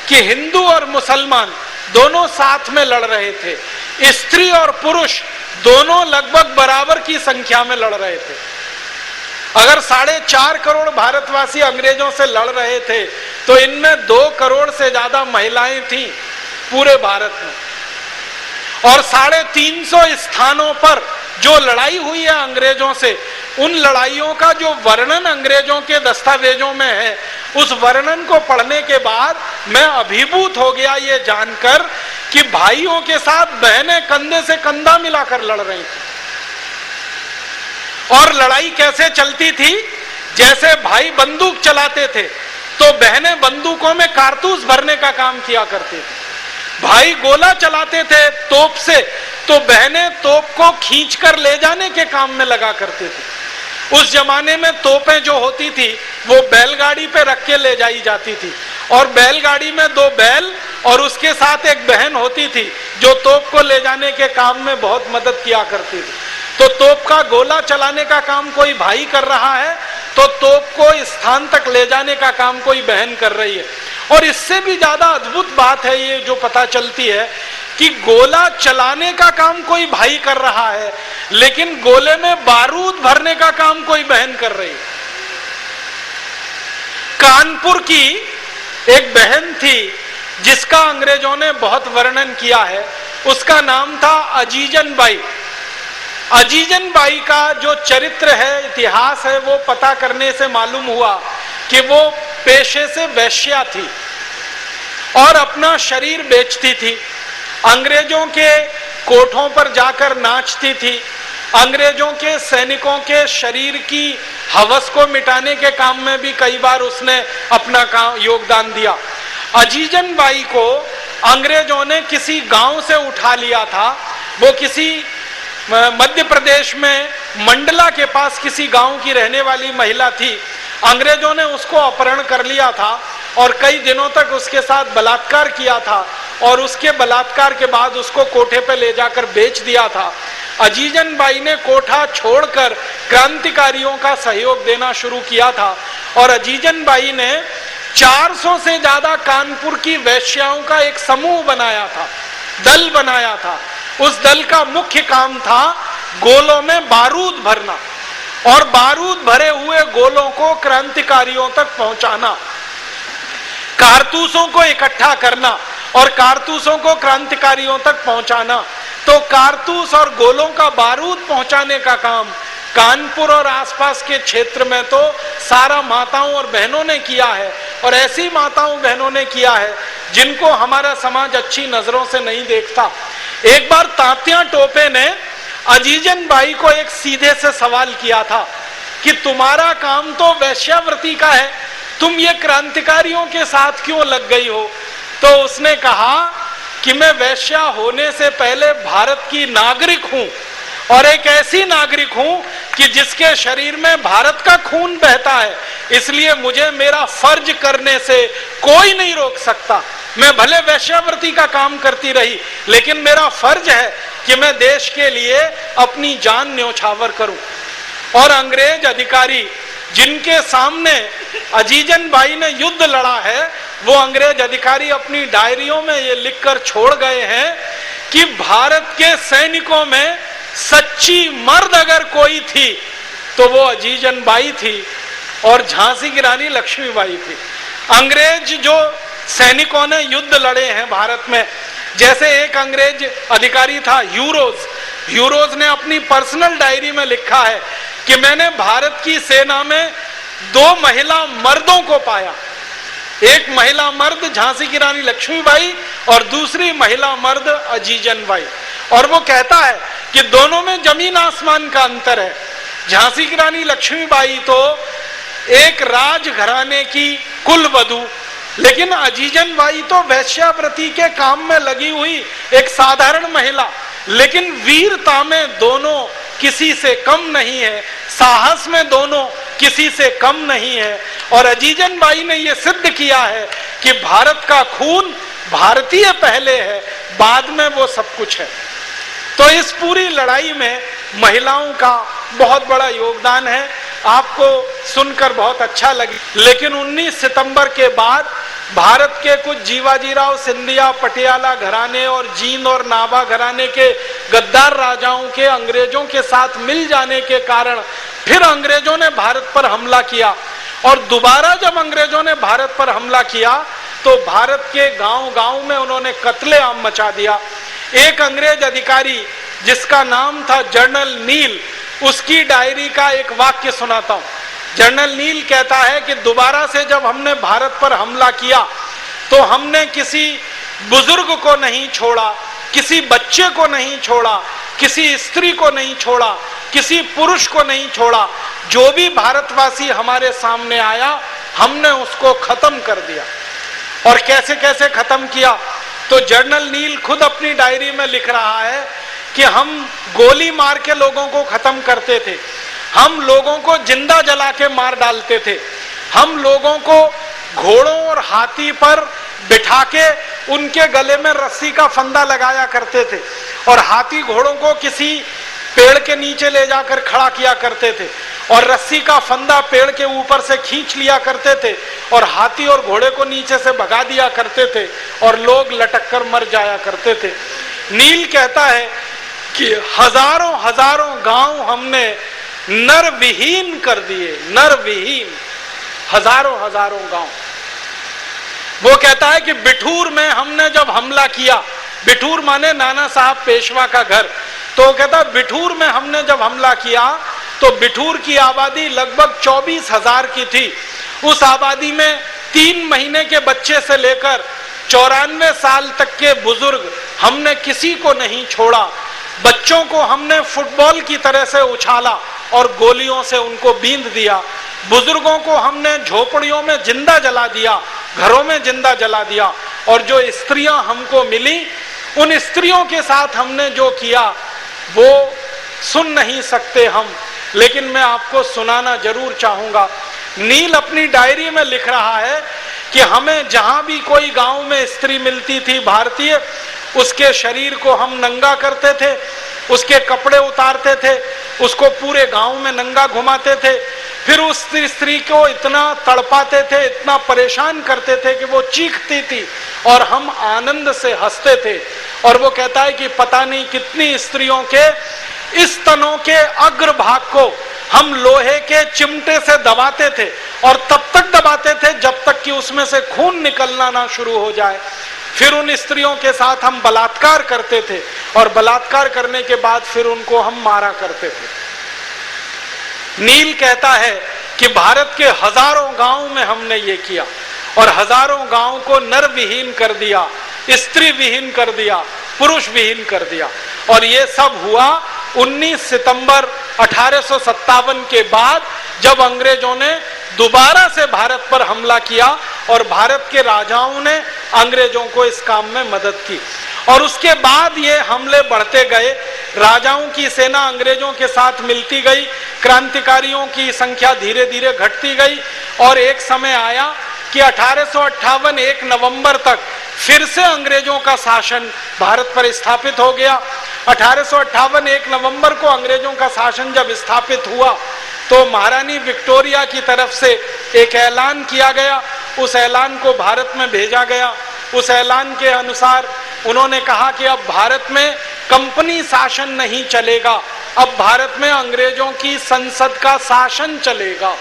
कि हिंदू और मुसलमान दोनों साथ में लड़ रहे थे, स्त्री और पुरुष दोनों लगभग बराबर की संख्या में लड़ रहे थे। अगर 4.5 करोड़ भारतवासी अंग्रेजों से लड़ रहे थे, तो इनमें 2 करोड़ से ज्यादा महिलाएं थीं पूरे भारत में। और 350 स्थानों पर जो लड़ाई हुई है अंग्रेजों से, उन लड़ाइयों का जो वर्णन अंग्रेजों के दस्तावेजों में है, उस वर्णन को पढ़ने के बाद मैं अभिभूत हो गया ये जानकर कि भाइयों के साथ बहनें कंधे से कंधा मिलाकर लड़ रही थी। और लड़ाई कैसे चलती थी? जैसे भाई बंदूक चलाते थे तो बहनें बंदूकों में कारतूस भरने का काम किया करती थी। भाई गोला चलाते थे तोप से, तो बहनें तोप को खींचकर ले जाने के काम में लगा करते थे। उस जमाने में तोपें जो होती थी वो बैलगाड़ी पे रख के ले जाई जाती थी। और बैलगाड़ी में 2 बैल और उसके साथ एक बहन होती थी जो तोप को ले जाने के काम में बहुत मदद किया करती थी। तो तोप का गोला चलाने का काम कोई भाई कर रहा है, तो तोप को स्थान तक ले जाने का काम कोई बहन कर रही है। और इससे भी ज्यादा अद्भुत बात है ये जो पता चलती है कि गोला चलाने का काम कोई भाई कर रहा है, लेकिन गोले में बारूद भरने का काम कोई बहन कर रही है। कानपुर की एक बहन थी जिसका अंग्रेजों ने बहुत वर्णन किया है, उसका नाम था अजीजन बाई। अजीजन बाई का जो चरित्र है, इतिहास है, वो पता करने से मालूम हुआ कि वो पेशे से वैश्या थी और अपना शरीर बेचती थी। अंग्रेजों के कोठों पर जाकर नाचती थी, अंग्रेजों के सैनिकों के शरीर की हवस को मिटाने के काम में भी कई बार उसने अपना योगदान दिया। अजीजन बाई को अंग्रेजों ने किसी गांव से उठा लिया था। वो किसी मध्य प्रदेश में मंडला के पास किसी गांव की रहने वाली महिला थी। अंग्रेजों ने उसको अपहरण कर लिया था और कई दिनों तक उसके साथ बलात्कार किया था और उसके बलात्कार के बाद उसको कोठे पे ले जाकर बेच दिया था। अजीजन बाई ने कोठा छोड़कर क्रांतिकारियों का सहयोग देना शुरू किया था और अजीजन बाई ने 400 से ज्यादा कानपुर की वैश्याओं का एक समूह बनाया था, दल बनाया था। उस दल का मुख्य काम था गोलों में बारूद भरना और बारूद भरे हुए गोलों को क्रांतिकारियों तक पहुंचाना, कारतूसों को इकट्ठा करना और कारतूसों को क्रांतिकारियों तक पहुंचाना। तो कारतूस और गोलों का बारूद पहुंचाने का काम कानपुर और आसपास के क्षेत्र में तो सारा माताओं और बहनों ने किया है, और ऐसी माताओं बहनों ने किया है जिनको हमारा समाज अच्छी नजरों से नहीं देखता। एक बार तात्या टोपे ने अजीजन बाई को एक सीधे से सवाल किया था कि तुम्हारा काम तो वैश्यावृत्ति का है, तुम ये क्रांतिकारियों के साथ क्यों लग गई हो? तो उसने कहा कि मैं वैश्या होने से पहले भारत की नागरिक हूं और एक ऐसी नागरिक हूं कि जिसके शरीर में भारत का खून बहता है, इसलिए मुझे मेरा फर्ज करने से कोई नहीं रोक सकता। मैं भले वैश्यावृत्ति का काम करती रही, लेकिन मेरा फर्ज है कि मैं देश के लिए अपनी जान न्योछावर करूं। और अंग्रेज अधिकारी जिनके सामने अजीजन बाई ने युद्ध लड़ा है, वो अंग्रेज अधिकारी अपनी डायरियों में ये लिखकर छोड़ गए हैं कि भारत के सैनिकों में सच्ची मर्द अगर कोई थी तो वो अजीजन बाई थी और झांसी की रानी लक्ष्मीबाई थी। अंग्रेज जो सैनिकों ने युद्ध लड़े हैं भारत में, जैसे एक अंग्रेज अधिकारी था यूरोज ने अपनी पर्सनल डायरी में लिखा है कि मैंने भारत की सेना में 2 महिला मर्दों को पाया, एक महिला मर्द झांसी की रानी लक्ष्मीबाई और दूसरी महिला मर्द अजीजन बाई। और वो कहता है कि दोनों में जमीन आसमान का अंतर है। झांसी की रानी लक्ष्मीबाई तो एक राजघराने की कुलवधू, लेकिन अजीजन बाई तो वैश्यावृत्ति के काम में लगी हुई एक साधारण महिला, लेकिन वीरता में दोनों किसी से कम नहीं है, साहस में दोनों किसी से कम नहीं है। और अजीजन बाई ने यह सिद्ध किया है कि भारत का खून भारतीय पहले है, बाद में वो सब कुछ है। तो इस पूरी लड़ाई में महिलाओं का बहुत बड़ा योगदान है। आपको सुनकर बहुत अच्छा लगे, लेकिन 19 सितंबर के बाद भारत के कुछ जीवाजीराव सिंधिया, पटियाला घराने और जींद और नाभा घराने के गद्दार राजाओं के अंग्रेजों के साथ मिल जाने के कारण फिर अंग्रेजों ने भारत पर हमला किया। और दोबारा जब अंग्रेजों ने भारत पर हमला किया तो भारत के गांव-गांव में उन्होंने कत्लेआम मचा दिया। एक अंग्रेज अधिकारी जिसका नाम था जनरल नील, उसकी डायरी का एक वाक्य सुनाता हूं। जनरल नील कहता है कि दोबारा से जब हमने भारत पर हमला किया तो हमने किसी बुजुर्ग को नहीं छोड़ा, किसी बच्चे को नहीं छोड़ा, किसी स्त्री को नहीं छोड़ा, किसी पुरुष को नहीं छोड़ा। जो भी भारतवासी हमारे सामने आया हमने उसको खत्म कर दिया। और कैसे कैसे खत्म किया? तो जनरल नील खुद अपनी डायरी में लिख रहा है कि हम गोली मार के लोगों को खत्म करते थे, हम लोगों को जिंदा जला के मार डालते थे, हम लोगों को घोड़ों और हाथी पर बिठा के उनके गले में रस्सी का फंदा लगाया करते थे और हाथी घोड़ों को किसी पेड़ के नीचे ले जाकर खड़ा किया करते थे और रस्सी का फंदा पेड़ के ऊपर से खींच लिया करते थे और हाथी और घोड़े को नीचे से भगा दिया करते थे और लोग लटक कर मर जाया करते थे। नील कहता है कि हजारों हजारों गांव हमने नर विहीन कर दिए, नर विहीन, हजारों हजारों गांव। वो कहता है कि बिठूर में हमने जब हमला किया, बिठूर माने नाना साहब पेशवा का घर, तो वो कहता है बिठूर में हमने जब हमला किया तो बिठूर की आबादी लगभग 24,000 की थी। उस आबादी में 3 महीने के बच्चे से लेकर 94 साल तक के बुजुर्ग हमने किसी को नहीं छोड़ा। बच्चों को हमने फुटबॉल की तरह से उछाला और गोलियों से उनको बींध दिया। बुजुर्गों को हमने झोपड़ियों में जिंदा जला दिया, घरों में जिंदा जला दिया और जो स्त्रियां हमको मिली उन स्त्रियों के साथ हमने जो किया वो सुन नहीं सकते हम, लेकिन मैं आपको सुनाना जरूर चाहूंगा। नील अपनी डायरी में लिख रहा है कि हमें जहां भी कोई गांव में स्त्री मिलती थी भारतीय, उसके शरीर को हम नंगा करते थे, उसके कपड़े उतारते थे, उसको पूरे गांव में नंगा घुमाते थे, फिर उस स्त्री को इतना तड़पाते थे, इतना परेशान करते थे कि वो चीखती थी और हम आनंद से हंसते थे। और वो कहता है कि पता नहीं कितनी स्त्रियों के इस स्तनों के अग्रभाग को हम लोहे के चिमटे से दबाते थे और तब तक दबाते थे जब तक कि उसमें से खून निकलना ना शुरू हो जाए। फिर उन स्त्रियों के साथ हम बलात्कार करते थे और बलात्कार करने के बाद फिर उनको हम मारा करते थे। नील कहता है कि भारत के हजारों गांव में हमने ये किया और हजारों गांव को नर विहीन कर दिया, स्त्री विहीन कर दिया, पुरुष विहीन कर दिया। और ये सब हुआ 19 सितंबर 1857 के बाद, जब अंग्रेजों ने दोबारा से भारत पर हमला किया और भारत के राजाओं ने अंग्रेजों को इस काम में मदद की। और उसके बाद ये हमले बढ़ते गए, राजाओं की सेना अंग्रेजों के साथ मिलती गई, क्रांतिकारियों की संख्या धीरे धीरे घटती गई और एक समय आया कि 1858 1 नवंबर तक फिर से अंग्रेजों का शासन भारत पर स्थापित हो गया। 1858 1 नवंबर को अंग्रेजों का शासन जब स्थापित हुआ तो महारानी विक्टोरिया की तरफ से एक ऐलान किया गया, उस ऐलान को भारत में भेजा गया। उस ऐलान के अनुसार उन्होंने कहा कि अब भारत में कंपनी शासन नहीं चलेगा, अब भारत में अंग्रेजों की संसद का शासन चलेगा।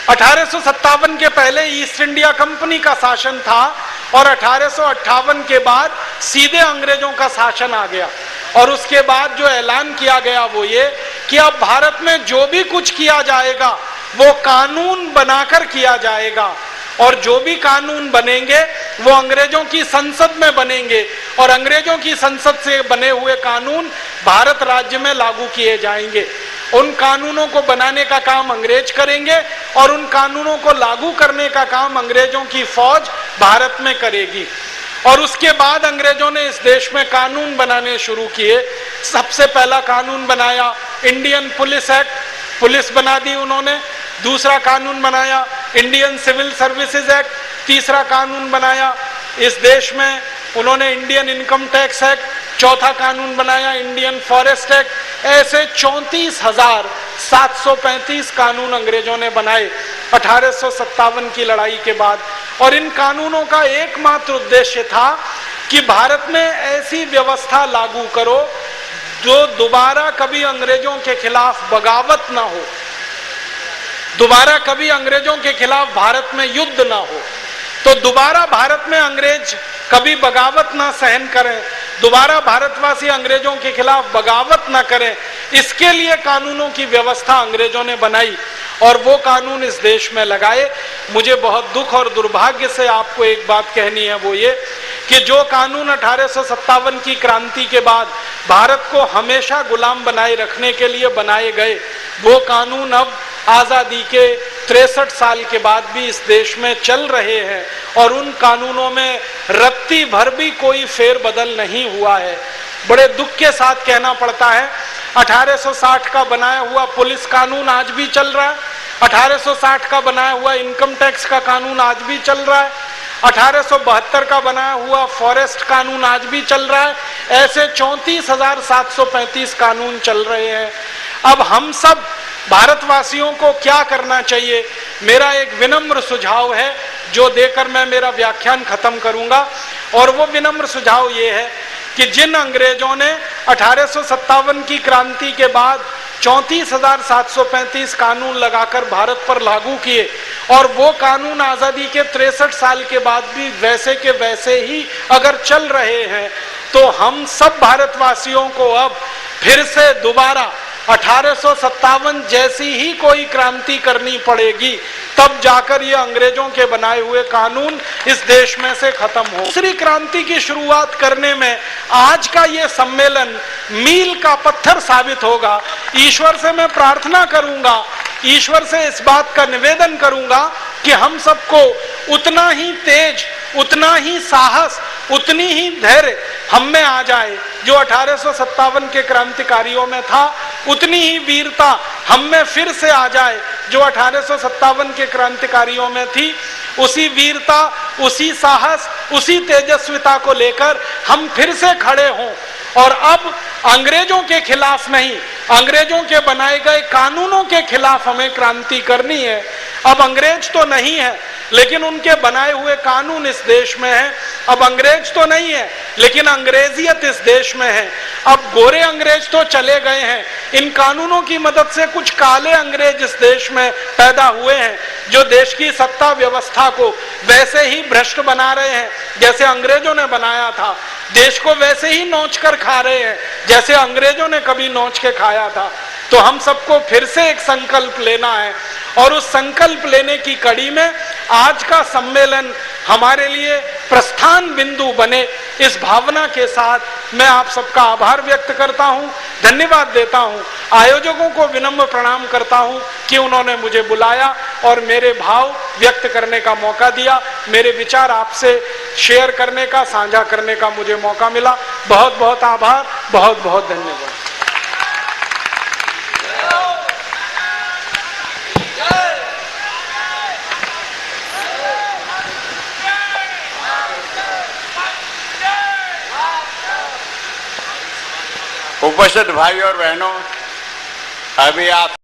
1857 के पहले ईस्ट इंडिया कंपनी का शासन था और 1858 के बाद सीधे अंग्रेजों का शासन आ गया। और उसके बाद जो ऐलान किया गया वो ये कि अब भारत में जो भी कुछ किया जाएगा वो कानून बनाकर किया जाएगा और जो भी कानून बनेंगे वो अंग्रेजों की संसद में बनेंगे और अंग्रेजों की संसद से बने हुए कानून भारत राज्य में लागू किए जाएंगे। उन कानूनों को बनाने का काम अंग्रेज करेंगे और उन कानूनों को लागू करने का काम अंग्रेजों की फौज भारत में करेगी। और उसके बाद अंग्रेजों ने इस देश में कानून बनाने शुरू किए। सबसे पहला कानून बनाया इंडियन पुलिस एक्ट, पुलिस बना दी उन्होंने। दूसरा कानून बनाया इंडियन सिविल सर्विसेज एक्ट। तीसरा कानून बनाया इस देश में उन्होंने इंडियन इनकम टैक्स एक्ट। चौथा कानून बनाया इंडियन फॉरेस्ट एक्ट। ऐसे 34,735 कानून अंग्रेजों ने बनाए 1857 की लड़ाई के बाद। और इन कानूनों का एकमात्र उद्देश्य था कि भारत में ऐसी व्यवस्था लागू करो जो दोबारा कभी अंग्रेजों के खिलाफ बगावत ना हो, दोबारा कभी अंग्रेजों के खिलाफ भारत में युद्ध ना हो, तो दोबारा भारत में अंग्रेज कभी बगावत ना सहन करें, दोबारा भारतवासी अंग्रेजों के खिलाफ बगावत ना करें। इसके लिए कानूनों की व्यवस्था अंग्रेजों ने बनाई और वो कानून इस देश में लगाए। मुझे बहुत दुख और दुर्भाग्य से आपको एक बात कहनी है, वो ये कि जो कानून 1857 की क्रांति के बाद भारत को हमेशा गुलाम बनाए रखने के लिए बनाए गए, वो कानून अब आजादी के 63 साल के बाद भी इस देश में चल रहे हैं और उन कानूनों में रत्ती भर भी कोई फेरबदल नहीं हुआ है। बड़े दुख के साथ कहना पड़ता है 1860 का बनाया हुआ पुलिस कानून आज भी चल रहा है 1860 का बनाया हुआ इनकम टैक्स का कानून आज भी चल रहा है, 1872 का बनाया हुआ फॉरेस्ट कानून आज भी चल रहा है, ऐसे 34,735 कानून चल रहे हैं। अब हम सब भारतवासियों को क्या करना चाहिए? मेरा एक विनम्र सुझाव है जो देकर मैं मेरा व्याख्यान खत्म करूंगा, और वो विनम्र सुझाव ये है कि जिन अंग्रेजों ने 1857 की क्रांति के बाद 34,735 कानून लगाकर भारत पर लागू किए, और वो कानून आजादी के 63 साल के बाद भी वैसे के वैसे ही अगर चल रहे हैं, तो हम सब भारतवासियों को अब फिर से दोबारा 1857 जैसी ही कोई क्रांति करनी पड़ेगी, तब जाकर ये अंग्रेजों के बनाए हुए कानून इस देश में से खत्म हो। दूसरी क्रांति की शुरुआत करने में आज का ये सम्मेलन मील का पत्थर साबित होगा। ईश्वर से मैं प्रार्थना करूंगा, ईश्वर से इस बात का निवेदन करूंगा कि हम सबको उतना ही तेज, उतना ही साहस, उतनी ही धैर्य हम में आ जाए जो 1857 के क्रांतिकारियों में था, उतनी ही वीरता हम में फिर से आ जाए जो 1857 के क्रांतिकारियों में थी। उसी वीरता, उसी साहस, उसी तेजस्विता को लेकर हम फिर से खड़े हों, और अब अंग्रेजों के खिलाफ नहीं, अंग्रेजों के बनाए गए कानूनों के खिलाफ हमें क्रांति करनी है। अब अंग्रेज तो नहीं है, लेकिन उनके बनाए हुए कानून इस देश में है। अब अंग्रेज तो नहीं है, लेकिन अंग्रेजियत इस देश में है। अब गोरे अंग्रेज तो चले गए हैं, इन कानूनों की मदद से कुछ काले अंग्रेज इस देश में पैदा हुए हैं, जो देश की सत्ता व्यवस्था को वैसे ही भ्रष्ट बना रहे हैं जैसे अंग्रेजों ने बनाया था, देश को वैसे ही नोच कर खा रहे हैं जैसे अंग्रेजों ने कभी नोच के खाया था। तो हम सबको फिर से एक संकल्प लेना है, और उस संकल्प लेने की कड़ी में आज का सम्मेलन हमारे लिए प्रस्थान बिंदु बने, इस भावना के साथ मैं आप सबका आभार व्यक्त करता हूं, धन्यवाद देता हूं। आयोजकों को विनम्र प्रणाम करता हूं कि उन्होंने मुझे बुलाया और मेरे भाव व्यक्त करने का मौका दिया, मेरे विचार आपसे शेयर करने का, साझा करने का मुझे मौका मिला। बहुत बहुत आभार, बहुत बहुत धन्यवाद। उपस्थित भाई और बहनों, अभी आप